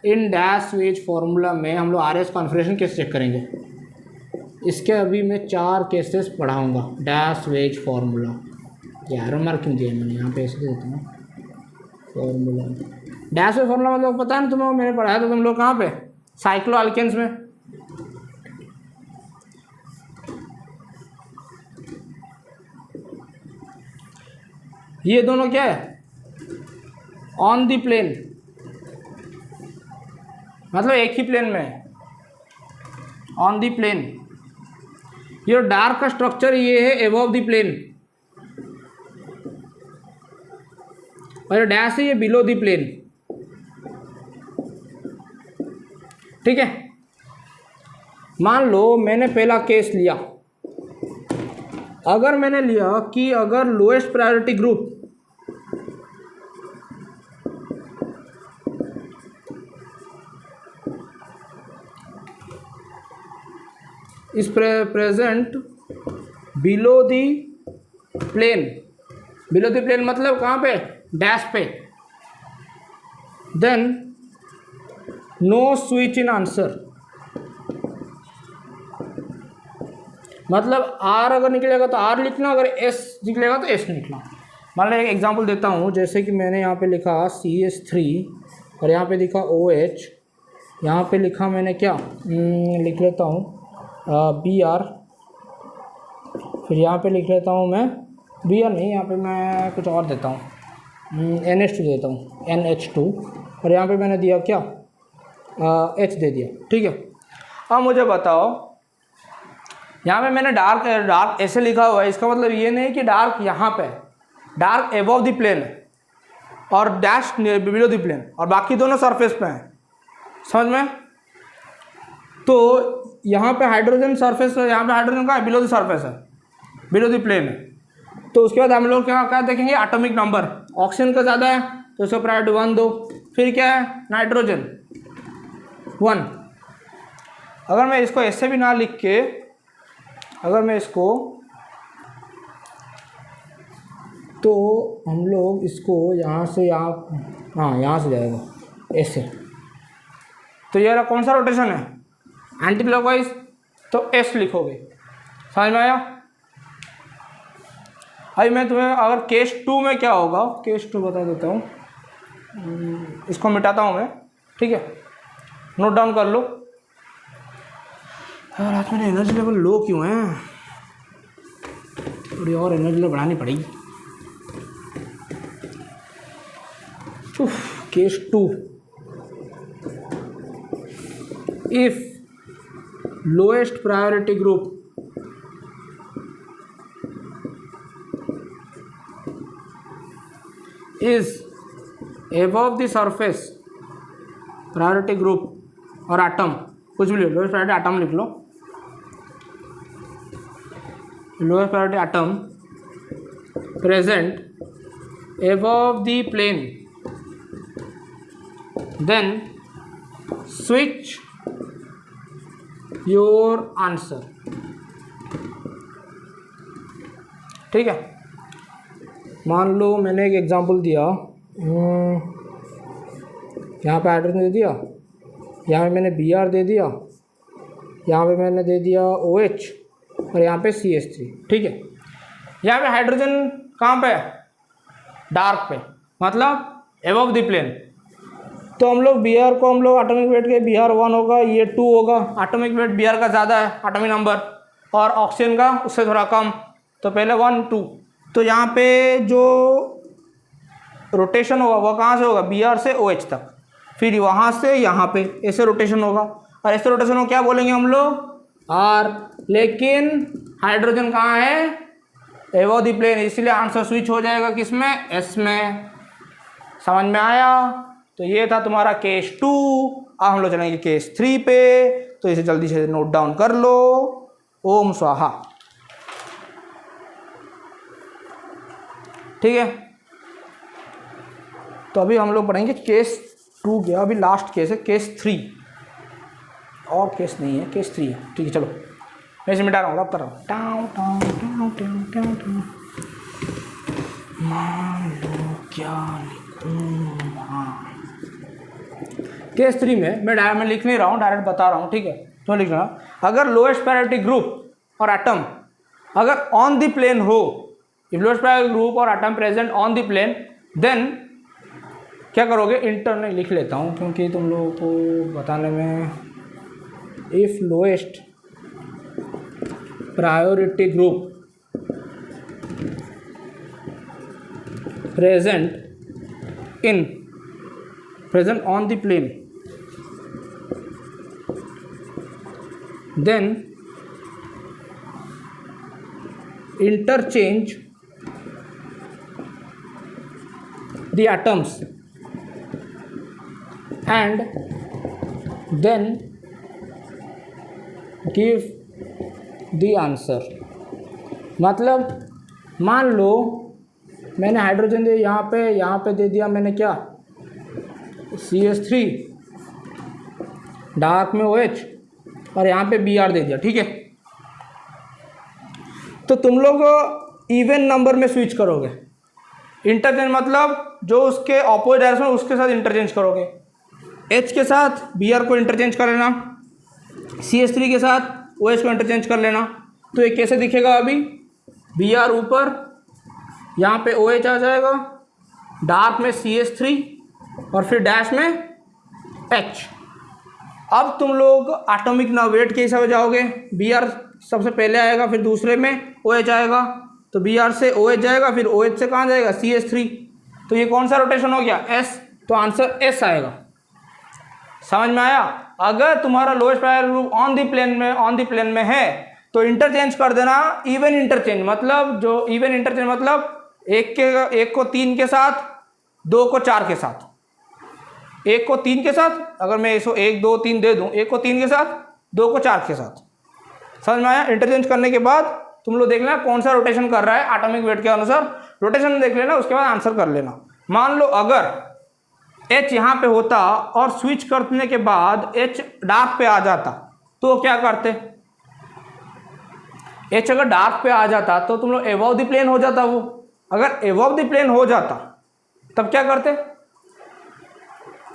इन डैश वेज फार्मूला में हम लोग आरएस कॉन्फ़िगरेशन कैसे चेक करेंगे, इसके अभी मैं 4 केसेस पढ़ाऊँगा। डैश वेज फार्मूला 11 मार्क क्यों दिया मैंने, यहाँ पे ऐसे दे देता हूँ। फार्मूला डैश वेज फार्मूला मतलब पता है ना तुम्हें, मैंने पढ़ाया था तुम लोग कहाँ पे, साइक्लो अल्केन्स में। ये दोनों क्या है, ऑन द प्लेन, मतलब एक ही प्लेन में है, ऑन द प्लेन। ये डार्क का स्ट्रक्चर ये है एबव द प्लेन, और डैश है ये बिलो द प्लेन। ठीक है, मान लो मैंने पहला केस लिया, अगर मैंने लिया कि अगर lowest priority group is present below the plane, below the plane मतलब कहाँ पे, डैश पे, then no switch in answer. मतलब आर अगर निकलेगा तो आर लिखना, अगर एस निकलेगा तो एस लिखना। मान लो एक एग्जांपल देता हूँ, जैसे कि मैंने यहाँ पे लिखा CH3 और यहाँ पे लिखा OH, यहाँ पे लिखा मैंने क्या लिख लेता हूँ BR, फिर यहाँ पे लिख लेता हूँ मैं BR नहीं, यहाँ पे मैं कुछ और देता हूँ, NH2 देता हूँ, NH2, और यहाँ पे मैंने दिया क्या H दे दिया। ठीक है, अब मुझे बताओ, यहाँ पे मैंने डार्क ऐसे लिखा हुआ है, इसका मतलब ये नहीं कि डार्क यहाँ पे, डार्क एबव द प्लेन है और डैश बिलो द प्लेन, और बाकी दोनों सरफेस पे हैं। समझ में? तो यहाँ पे हाइड्रोजन सरफेस, यहाँ पे हाइड्रोजन का बिलो द सरफेस है, बिलो द प्लेन है। तो उसके बाद हम लोग क्या देखेंगे, एटॉमिक नंबर। ऑक्सीजन का ज़्यादा है तो उसका प्रायोरिटी 1 दो, फिर क्या है, नाइट्रोजन 1। अगर मैं इसको ऐसे भी ना लिख के, अगर मैं इसको, तो हम लोग इसको यहाँ से यहाँ, हाँ यहाँ से जाएगा ऐसे, तो ये कौन सा रोटेशन है, एंटी क्लॉकवाइज, तो एस लिखोगे। समझ में आया? अभी मैं तुम्हें अगर केस 2 में क्या होगा, केस 2 बता देता हूँ, इसको मिटाता हूँ मैं। ठीक है, नोट डाउन कर लो। यार आज मेरे एनर्जी लेवल लो क्यों है, थोड़ी और एनर्जी लेवल बढ़ानी पड़ेगी। Case 2, if lowest priority group is above the surface priority group और एटम, कुछ भी लिख लो, प्रायोरिटी एटम लिख लो, lowest priority atom present above the plane, then switch your answer। ठीक है, मान लो मैंने एक एग्जांपल दिया, यहाँ पे हाइड्रोजन दे दिया, यहाँ पे मैंने Br दे दिया, यहाँ पे मैंने दे दिया OH और यहाँ पे CH3। ठीक है, यहाँ पे हाइड्रोजन कहाँ पे है, डार्क पे, मतलब एबव द प्लेन। तो हम लोग Br को हम लोग एटॉमिक वेट के Br1 होगा, ये 2 होगा, एटॉमिक वेट Br का ज़्यादा है एटॉमिक नंबर, और ऑक्सीजन का उससे थोड़ा कम, तो पहले 1 2। तो यहाँ पे जो रोटेशन होगा वो कहाँ से होगा, Br से OH तक, फिर वहाँ से यहाँ पे ऐसे रोटेशन होगा, और ऐसे रोटेशन को क्या बोलेंगे हम लोग, R। लेकिन हाइड्रोजन कहाँ है, एबव द प्लेन, इसलिए आंसर स्विच हो जाएगा किस में, S में। समझ में आया। तो ये था तुम्हारा केस 2। अब हम लोग चलेंगे केस 3 पे, तो इसे जल्दी से नोट डाउन कर लो। ओम स्वाहा। ठीक है, तो अभी हम लोग पढ़ेंगे केस 2 गया, अभी लास्ट केस है केस 3, और केस नहीं है, केस 3 है। ठीक है, चलो मैं इसे मिटा रहा हूँ, अब कर रहा हूँ। मान लो क्या लिखूँ, हाँ केस 3 में मैं लिख नहीं रहा हूँ, डायरेक्ट बता रहा हूँ। ठीक है, तो लिख रहा हूँ, अगर लोएस्ट प्रायोरिटी ग्रुप और एटम अगर ऑन द प्लेन हो, इफ लोएस्ट प्रायोरिटी ग्रुप और atom present on the plane, then क्या करोगे, इंटरनल लिख लेता हूँ क्योंकि तुम लोगों को बताने में, if lowest priority group present on the plane, then interchange the atoms and then give the answer। मतलब मान लो मैंने हाइड्रोजन दे यहाँ पे दे दिया मैंने क्या, CH3, डार्क में OH, और यहाँ पे Br दे दिया। ठीक है, तो तुम लोग इवन नंबर में स्विच करोगे। इंटरचेंज मतलब जो उसके ऑपोजिट डायरेक्शन उसके साथ इंटरचेंज करोगे। H के साथ Br को इंटरचेंज कर लेना, CH3 के साथ OH को इंटरचेंज कर लेना। तो ये कैसे दिखेगा, अभी Br ऊपर, यहाँ पे OH आ जाएगा, डार्क में CH3 और फिर डैश में H। अब तुम लोग एटॉमिक वेट के हिसाब से जाओगे, Br सबसे पहले आएगा, फिर दूसरे में OH आएगा, तो Br से OH जाएगा, फिर OH से कहाँ जाएगा, CH3। तो ये कौन सा रोटेशन हो गया, S, तो आंसर S आएगा। समझ में आया। अगर तुम्हारा lowest priority group on the plane में है तो इंटरचेंज कर देना, इवन इंटरचेंज मतलब जो इवन इंटरचेंज मतलब एक को 3 के साथ, 2 को 4 के साथ, 1 को 3 के साथ, अगर मैं इसको 1 2 3 दे दूं, 1 को 3 के साथ, 2 को 4 के साथ। समझ में आया। इंटरचेंज करने के बाद तुम लोग देख लेना कौन सा रोटेशन कर रहा है, एटॉमिक वेट के अनुसार रोटेशन देख लेना, उसके बाद आंसर कर लेना। मान लो अगर H यहाँ पे होता और स्विच करने के बाद H डार्क पे आ जाता तो क्या करते, H अगर डार्क पे आ जाता तो तुम लोग एबव द प्लेन हो जाता। वो अगर एबव द प्लेन हो जाता तब क्या करते,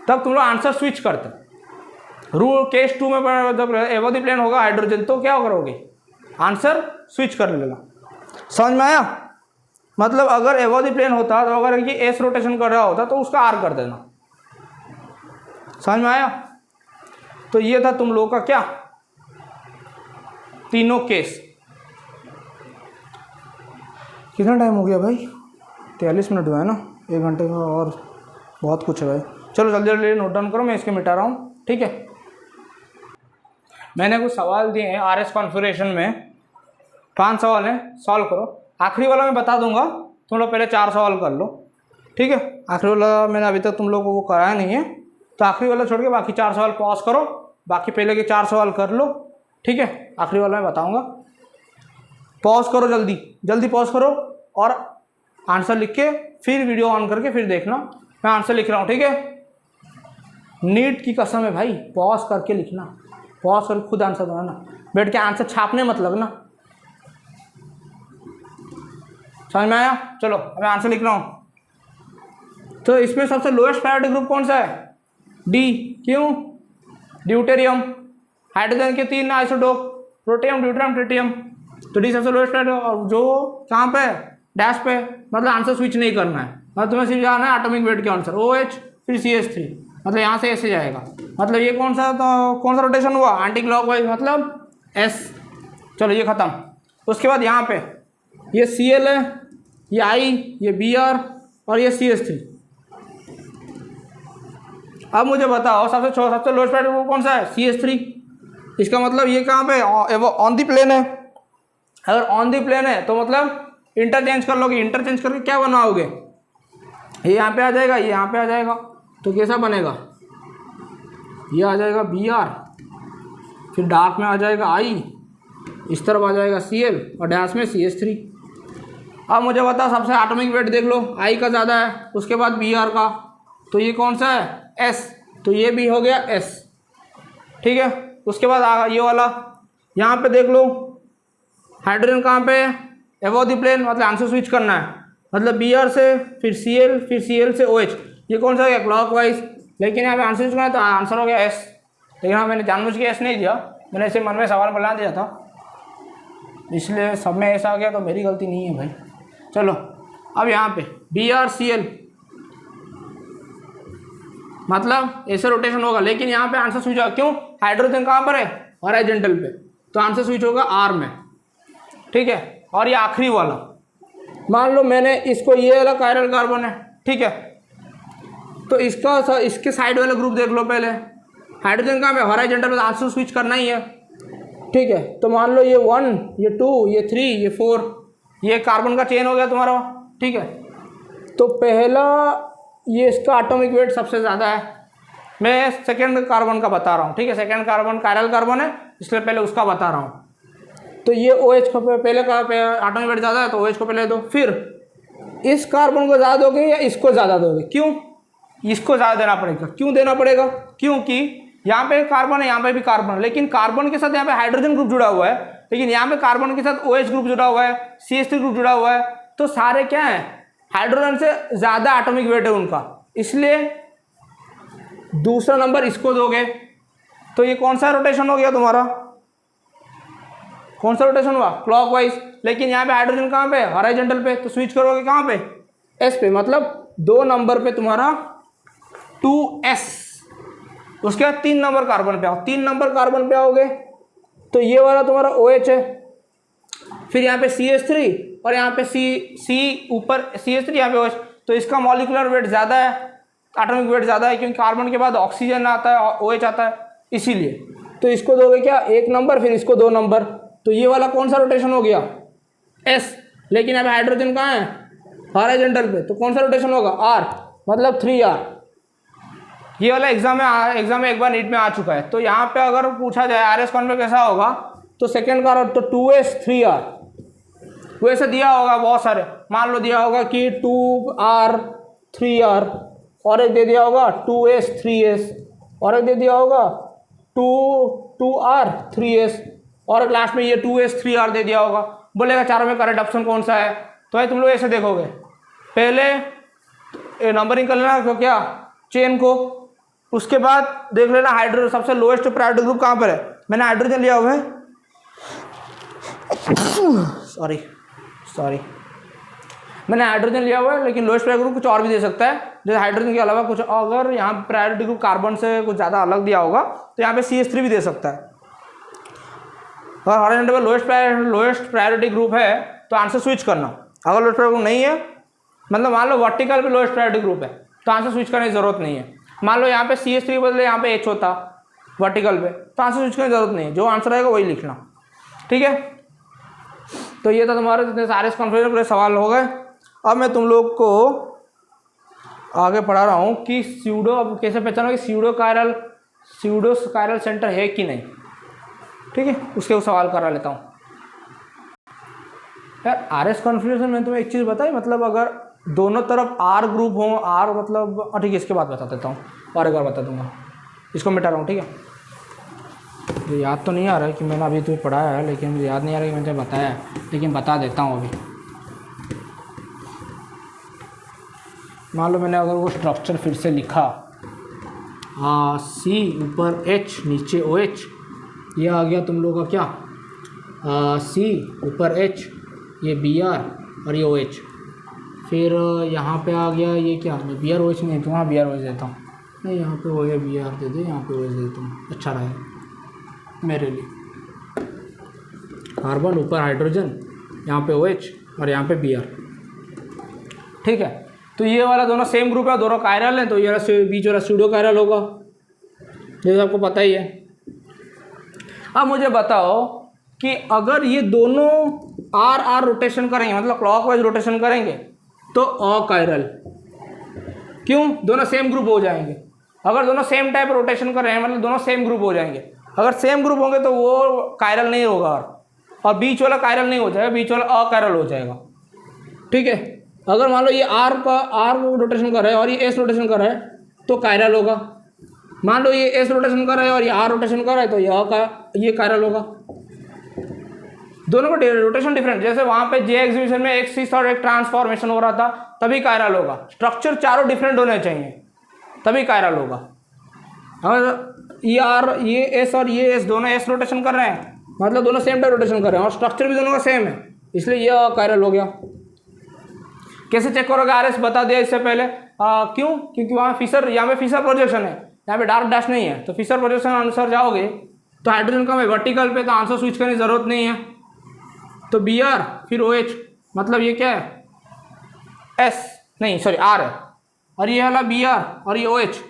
तब तुम लोग आंसर स्विच करते। रूल केस 2 में जब एबव द प्लेन होगा हाइड्रोजन तो क्या करोगे, आंसर स्विच कर लेना। समझ में आया। मतलब अगर एबव द प्लेन होता तो अगर ये एस रोटेशन कर रहा होता तो उसका आर कर देना। समझ में आया। तो ये था तुम लोगों का क्या, तीनों केस। कितना टाइम हो गया भाई, 43 मिनट हुआ है ना, 1 घंटे का और बहुत कुछ है भाई। चलो जल्दी जल्दी नोट डाउन करो, मैं इसके मिटा रहा हूँ। ठीक है, मैंने कुछ सवाल दिए हैं RS कॉन्फ़िगरेशन में, 5 सवाल हैं, सॉल्व करो। आखिरी वाला मैं बता दूंगा, तुम लोग पहले 4 सवाल कर लो। ठीक है, आखिरी वाला मैंने अभी तक तुम लोगों को वो कराया नहीं है, तो आखिरी वाला छोड़ के बाकी 4 सवाल पॉज करो, बाकी पहले के 4 सवाल कर लो। ठीक है, आखिरी वाला मैं बताऊंगा, पॉज करो, जल्दी जल्दी पॉज करो और आंसर लिख के फिर वीडियो ऑन करके फिर देखना, मैं आंसर लिख रहा हूँ। ठीक है, नीट की कसम है भाई, पॉज करके लिखना, पॉज करके खुद आंसर बनाना, बैठ के आंसर छापने मत लगना। समझ में आया। चलो मैं आंसर लिख रहा हूँ। तो इसमें सबसे लोएस्ट प्रायोरिटी ग्रुप कौन सा है, डी। क्यों, ड्यूटेरियम। हाइड्रोजन के 3 आइसोटोप, प्रोटियम, ड्यूटेरियम, ट्रिटियम। तो डी सबसे लोएस्ट प्रायोरिटी, जो कहाँ पे डैश पे, मतलब आंसर स्विच नहीं करना है, मतलब तुम्हें सिर्फ जाना है एटॉमिक वेट के आंसर OH फिर CH3, मतलब यहाँ से ऐसे जाएगा, मतलब ये कौन सा रोटेशन हुआ, एंटी क्लॉकवाइज, मतलब S। चलो ये खत्म। उसके बाद यहाँ पे ये Cl है, ये I, ये Br और ये CH3। अब मुझे बताओ सबसे लोएस्ट प्रायोरिटी कौन सा है, CH3। इसका मतलब ये कहाँ पे, ऑन दी प्लेन है। अगर ऑन दी प्लेन है तो मतलब इंटरचेंज कर लोगे, इंटरचेंज करके क्या बनाओगे, ये यहाँ पे आ जाएगा, ये यहाँ पे आ जाएगा, तो कैसा बनेगा, ये आ जाएगा Br, फिर डार्क में आ जाएगा I, इस तरफ आ जाएगा Cl और डैश में CH3। अब मुझे बताओ सबसे एटॉमिक वेट देख लो, I का ज़्यादा है, उसके बाद Br का, तो ये कौन सा है, S, तो ये भी हो गया S, ठीक है। उसके बाद ये वाला यहाँ पे देख लो, हाइड्रोजन कहाँ पे है, एबव द प्लेन, मतलब आंसर स्विच करना है, मतलब Br से फिर Cl फिर Cl से OH, ये कौन सा हो गया, क्लॉकवाइज। लेकिन यहाँ पे आंसर स्विच करना है तो आंसर हो गया S, लेकिन हाँ मैंने जानबूझ के S नहीं दिया, मैंने ऐसे मन में सवाल बना दिया था, इसलिए सब में ऐसा आ गया, तो मेरी गलती नहीं है भाई। चलो अब यहाँ पे Br Cl, मतलब ऐसे रोटेशन होगा, लेकिन यहाँ पे आंसर स्विच होगा, क्यों, हाइड्रोजन कहाँ पर है, हॉरिजॉन्टल पे, तो आंसर स्विच होगा R में, ठीक है। और ये आखिरी वाला, मान लो मैंने इसको, ये वाला कायरल कार्बन है, ठीक है, तो इसके साइड वाला ग्रुप देख लो पहले, हाइड्रोजन कहाँ पे, हॉरिजॉन्टल पे, आंसर स्विच करना ही है, ठीक है। तो मान लो ये 1, ये 2, ये 3, ये 4, ये कार्बन का चेन हो गया तुम्हारा, ठीक है। तो पहला ये इसका एटॉमिक वेट सबसे ज़्यादा है, मैं सेकेंड कार्बन का बता रहा हूँ, ठीक है, सेकेंड कार्बन कायरल कार्बन है, इसलिए पहले उसका बता रहा हूँ। तो ये OH को पहले का एटॉमिक वेट ज़्यादा है, तो OH को पहले दो, फिर इस कार्बन को ज़्यादा दोगे या इसको ज़्यादा दोगे, क्यों, इसको ज़्यादा देना पड़ेगा, क्यों देना पड़ेगा, क्योंकि यहाँ पे कार्बन है, यहाँ पे भी कार्बन है, लेकिन कार्बन के साथ यहाँ पे हाइड्रोजन ग्रुप जुड़ा हुआ है, लेकिन यहाँ पे कार्बन के साथ OH ग्रुप जुड़ा हुआ है, CH3 ग्रुप जुड़ा हुआ है, तो सारे क्या है, हाइड्रोजन से ज़्यादा एटॉमिक वेट है उनका, इसलिए दूसरा नंबर इसको दोगे। तो ये कौन सा रोटेशन हो गया तुम्हारा, कौन सा रोटेशन हुआ, क्लॉकवाइज। लेकिन यहाँ पे हाइड्रोजन कहाँ पे, हॉरिजॉन्टल पे, तो स्विच करोगे कहाँ पे, S पे, मतलब 2 नंबर पे तुम्हारा 2S। उसके बाद 3 नंबर कार्बन पे आओ, 3 नंबर कार्बन पे आओगे तो ये वाला तुम्हारा OH है, फिर यहाँ पे CH3 और यहाँ पे C ऊपर CH3, यहाँ पे OH, तो इसका मॉलिक्यूलर वेट ज़्यादा है, एटॉमिक वेट ज़्यादा है, क्योंकि कार्बन के बाद ऑक्सीजन आता है, OH आता है, इसीलिए। तो इसको दोगे क्या, 1 नंबर, फिर इसको 2 नंबर, तो ये वाला कौन सा रोटेशन हो गया, S। लेकिन यहाँ पे हाइड्रोजन कहाँ है, हॉरिजॉन्टल पे, तो कौन सा रोटेशन होगा, R, मतलब 3R। ये वाला एग्जाम में एक बार नीट में आ चुका है। तो यहाँ पे अगर पूछा जाए RS कॉन्वेक्स कैसा होगा, तो सेकेंड का तो 2S 3R, वैसे दिया होगा बहुत सारे, मान लो दिया होगा कि 2R 3R, और एक दे दिया होगा 2S 3S, और एक दे दिया होगा 2R 3S, और एक लास्ट में ये 2S 3R दे दिया होगा। बोलेगा चारों में करेक्ट ऑप्शन कौन सा है, तो भाई तुम लोग ऐसे देखोगे, पहले नंबरिंग कर लेना तो क्या, चेन को, उसके बाद देख लेना हाइड्रोजन सबसे लोएस्ट प्रायोरिटी ग्रुप कहाँ पर है, मैंने हाइड्रोजन लिया हुआ है, सॉरी मैंने हाइड्रोजन लिया हुआ है, लेकिन लोएस्ट प्रायोरिटी ग्रुप कुछ और भी दे सकता है, जैसे हाइड्रोजन के अलावा कुछ, अगर यहाँ प्रायोरिटी ग्रुप कार्बन से कुछ ज़्यादा अलग दिया होगा तो यहाँ पे CH3 भी दे सकता है। और हॉरिजॉन्टल पे लोएस्ट प्रायोरिटी ग्रुप है तो आंसर स्विच करना, अगर लोएस्ट प्रायोरिटी ग्रुप नहीं है, मतलब मान लो वर्टिकल पे लोएस्ट प्रायोरिटी ग्रुप है तो आंसर स्विच करने की जरूरत नहीं है। मान लो यहाँ पे CH3 के बदले यहाँ पे H होता वर्टिकल पे, तो आंसर स्विच करने की जरूरत नहीं है, जो आंसर आएगा वही लिखना, ठीक है। तो ये था तुम्हारे जितने सारे कॉन्फ्रेंस पूरे सवाल हो गए। अब मैं तुम लोग को आगे पढ़ा रहा हूँ कि स्यूडो, अब कैसे पहचानोगे स्यूडो कायरल सेंटर है कि नहीं, ठीक है, उसके सवाल करा लेता हूँ। यार RS कॉन्फ्रेंस में तुम्हें एक चीज़ बताई, मतलब अगर दोनों तरफ R ग्रुप हो, R मतलब ठीक है, इसके बाद बता देता हूँ, और एक बार बता दूंगा, इसको मिटा रहा हूँ, ठीक है। तो याद तो नहीं आ रहा है कि मैंने अभी तुम्हें पढ़ाया है, लेकिन मुझे याद नहीं आ रहा कि मैंने बताया है, लेकिन बता देता हूँ अभी। मान लो मैंने अगर वो स्ट्रक्चर फिर से लिखा, C ऊपर H नीचे OH, ये आ गया तुम लोग का क्या, सी ऊपर एच, ये बी आर और ये ओ एच। फिर यहाँ पे आ गया ये क्या, बी आर ओ एच नहीं, तो वहाँ बी आर ओ एच देता हूँ, नहीं यहाँ पे वो है बी आर दे दे, यहाँ पे ओ एच दे देता हूँ, अच्छा रहेगा मेरे लिए। कार्बन ऊपर हाइड्रोजन, यहाँ पे ओ एच और यहाँ पे बी आर, ठीक है। तो ये वाला दोनों सेम ग्रुप है, दोनों कायरल हैं, तो ये वाला बीच वाला स्यूडो कायरल होगा, जैसे आपको पता ही है। अब मुझे बताओ कि अगर ये दोनों आर आर रोटेशन करेंगे, मतलब क्लॉकवाइज रोटेशन करेंगे, तो अकायरल। क्यों? दोनों सेम ग्रुप हो जाएंगे। अगर दोनों सेम टाइप रोटेशन कर रहे हैं, मतलब दोनों सेम ग्रुप हो जाएंगे। अगर सेम ग्रुप होंगे तो वो कायरल नहीं होगा, और बीच वाला कायरल नहीं हो जाएगा, बीच वाला अकायरल हो जाएगा, ठीक है। अगर मान लो ये आर रोटेशन कर रहा है और ये एस रोटेशन कर रहा है, तो कायरल होगा। मान लो ये एस रोटेशन कर रहा है और ये आर रोटेशन कर रहा है, तो ये कायरल होगा। दोनों का रोटेशन डिफरेंट, जैसे वहाँ पे जे एग्जीबिशन में एक सिस और एक ट्रांसफॉर्मेशन हो रहा था, तभी कायरल होगा। स्ट्रक्चर चारों डिफरेंट होने चाहिए, तभी कायरल होगा। अगर ये आर, ये एस और ये एस दोनों एस रोटेशन कर रहे हैं, मतलब दोनों सेम टाइप रोटेशन कर रहे हैं और स्ट्रक्चर भी दोनों का सेम है, इसलिए ये कायरल हो गया। कैसे चेक करोगे? आर एस बता दिया इससे पहले। क्यों? क्योंकि वहाँ फिशर, यहाँ पे फिशर प्रोजेक्शन है, यहाँ पे डार्क डैश नहीं है, तो फिशर प्रोजेक्शन अनुसार जाओगे तो हाइड्रोजन कम है वर्टिकल पे, तो आंसर स्विच करने की जरूरत नहीं है। तो बी आर फिर ओ एच, मतलब ये क्या है, एस नहीं सॉरी आर है, और ये वाला बी आर और ये ओ एच,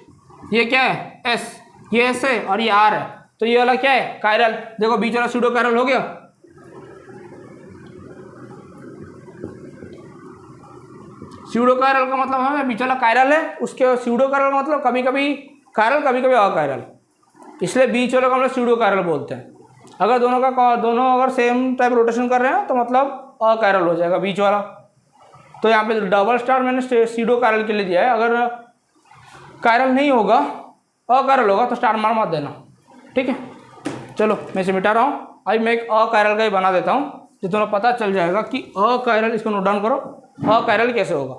ये क्या है, एस, ये एस है और ये आर है, तो ये वाला क्या है, कायरल। देखो बीच वाला स्यूडो कायरल हो गया। स्यूडो कायरल का मतलब है बीच वाला कायरल है, उसके स्यूडो कायरल का मतलब कभी कभी कायरल कभी कभी अकायरल, इसलिए बीच वाले को हम लोग स्यूडो कायरल बोलते हैं। अगर दोनों अगर सेम टाइप रोटेशन कर रहे हैं तो मतलब अकायरल हो जाएगा बीच वाला। तो यहाँ पे डबल स्टार मैंने स्यूडो कायरल के लिए दिया है। अगर कायरल नहीं होगा, अकायरल होगा, तो स्टार मार मत देना, ठीक है। चलो मैं इसे मिटा रहा हूँ। अभी मैं एक अकायरल का ही बना देता हूँ, जिस तुम्हें पता चल जाएगा कि अकायरल, इसको नोट डाउन करो, अकायरल कैसे होगा।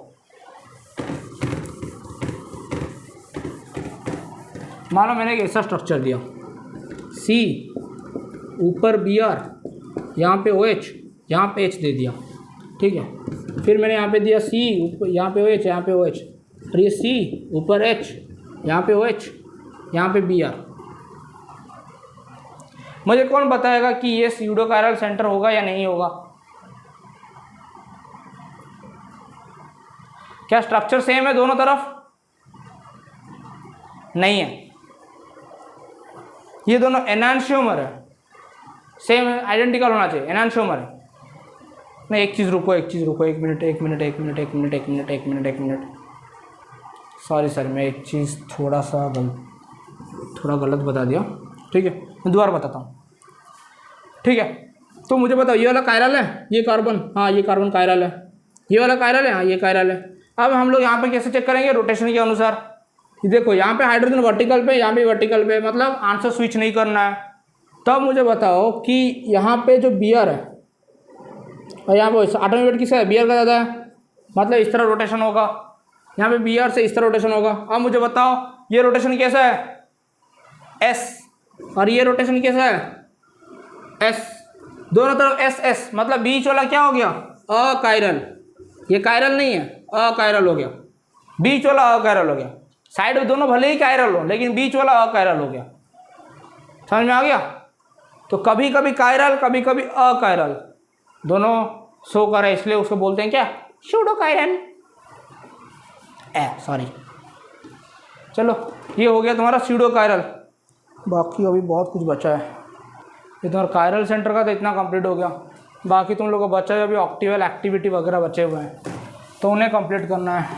मानो मैंने एक ऐसा स्ट्रक्चर दिया, सी ऊपर बी आर, यहाँ पे ओ एच, यहाँ पे एच दे दिया, ठीक है। फिर मैंने यहाँ पे दिया सी ऊपर, यहाँ पे ओ एच, यहाँ पे ओ एच, और ये सी ऊपर एच, यहाँ पे ओ एच, यहाँ पे बी आर। मुझे कौन बताएगा कि ये स्यूडो कायरल सेंटर होगा या नहीं होगा? क्या स्ट्रक्चर सेम है दोनों तरफ? नहीं है। ये दोनों एनांशियोमर है, सेम आइडेंटिकल होना चाहिए, एनांशियोमर है। नहीं, एक चीज़ रुको, एक मिनट, सॉरी मैं एक चीज़ थोड़ा गलत बता दिया, ठीक है, मैं दोबारा बताता हूँ, ठीक है। तो मुझे बताओ, ये वाला कायरल है, ये कार्बन, हाँ ये कार्बन कायरल है, ये वाला कायरल है, हाँ ये कायरल है। अब हम लोग यहाँ पे कैसे चेक करेंगे? रोटेशन के अनुसार। देखो यहाँ पे हाइड्रोजन वर्टिकल पे, यहाँ पे वर्टिकल पे, मतलब आंसर स्विच नहीं करना है। तब मुझे बताओ कि यहाँ पे जो बी आर है और यहाँ पे एटॉमिक वेट किसका है, बी आर का ज़्यादा है, मतलब इस तरह रोटेशन होगा, यहाँ पे बी आर से इस तरह रोटेशन होगा। अब मुझे बताओ ये रोटेशन कैसा है, एस, और ये रोटेशन कैसा है, एस, दोनों तरफ एस एस, मतलब बीच वाला क्या हो गया, अकायरल। ये कायरल नहीं है, अकायरल हो गया, बीच वाला अकायरल हो गया। साइड में दोनों भले ही कायरल हो, लेकिन बीच वाला अकायरल हो गया। समझ में आ गया? तो कभी कभी कायरल, कभी कभी अकायरल, दोनों शो कर रहे हैं, इसलिए उसको बोलते हैं क्या, स्यूडो कायरल। सॉरी, चलो ये हो गया तुम्हारा स्यूडो कायरल। बाकी अभी बहुत कुछ बचा है। ये तुम्हारा कायरल सेंटर का तो इतना कंप्लीट हो गया, बाकी तुम लोगों को बचा है अभी ऑक्टिवल एक्टिविटी वगैरह बचे हुए हैं, तो उन्हें कंप्लीट करना है।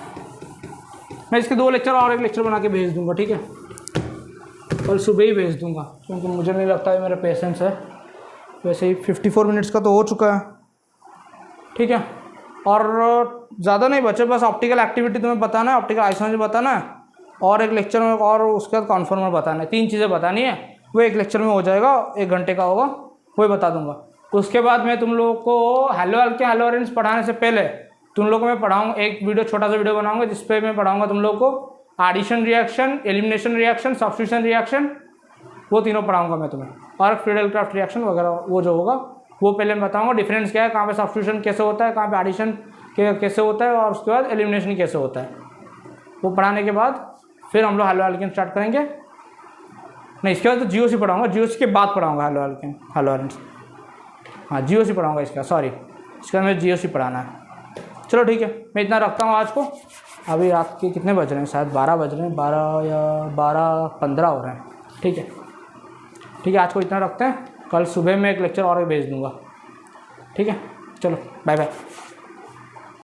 मैं इसके 2 लेक्चर और एक लेक्चर बना के भेज दूंगा, ठीक है, कल सुबह ही भेज दूंगा, क्योंकि मुझे नहीं लगता है मेरा पेशेंस है। वैसे ही 54 मिनट्स का तो हो चुका है, ठीक है, और ज़्यादा नहीं बचे, बस ऑप्टिकल एक्टिविटी तुम्हें बताना है, ऑप्टिकल आइसोमेट्री बताना है, और एक लेक्चर में, और उसके बाद कॉन्फॉर्मर बताना है। 3 चीज़ें बतानी है, वो एक लेक्चर में हो जाएगा, 1 घंटे का होगा, वही बता दूंगा। उसके बाद मैं तुम लोगों को हेलो ऑरेंज पढ़ाने से पहले तुम लोगों को मैं पढ़ाऊँगा, एक वीडियो, छोटा सा वीडियो बनाऊँगा, जिस पे मैं पढ़ाऊँगा तुम लोग को addition reaction, elimination reaction, substitution reaction, वो तीनों पढ़ाऊँगा मैं तुम्हें, और फ्रीडल क्राफ्ट रिएक्शन वगैरह वो जो होगा वो पहले मैं बताऊँगा डिफरेंस क्या है, कहाँ पे सब्स्टिट्यूशन कैसे होता है, कहाँ पे एडिशन कैसे होता है, और उसके बाद एलिमिनेशन कैसे होता है। वो पढ़ाने के बाद फिर हम लोग हेलो एल्केन स्टार्ट करेंगे। नहीं, इसके बाद तो जीओसी पढ़ाऊँगा, जीओसी के बाद पढ़ाऊँगा हेलो एल्केन, हेलो एल्केन। हाँ जीओसी पढ़ाऊँगा इसका, सॉरी इसका मुझे जीओसी पढ़ाना है। चलो ठीक है, मैं इतना रखता हूँ आज को। अभी रात के कितने बज रहे हैं, शायद 12 बज रहे हैं, 12 या 12:15 हो रहे हैं। ठीक है, आज को इतना रखते हैं। कल सुबह में एक लेक्चर और भेज दूँगा। ठीक है, चलो बाय बाय।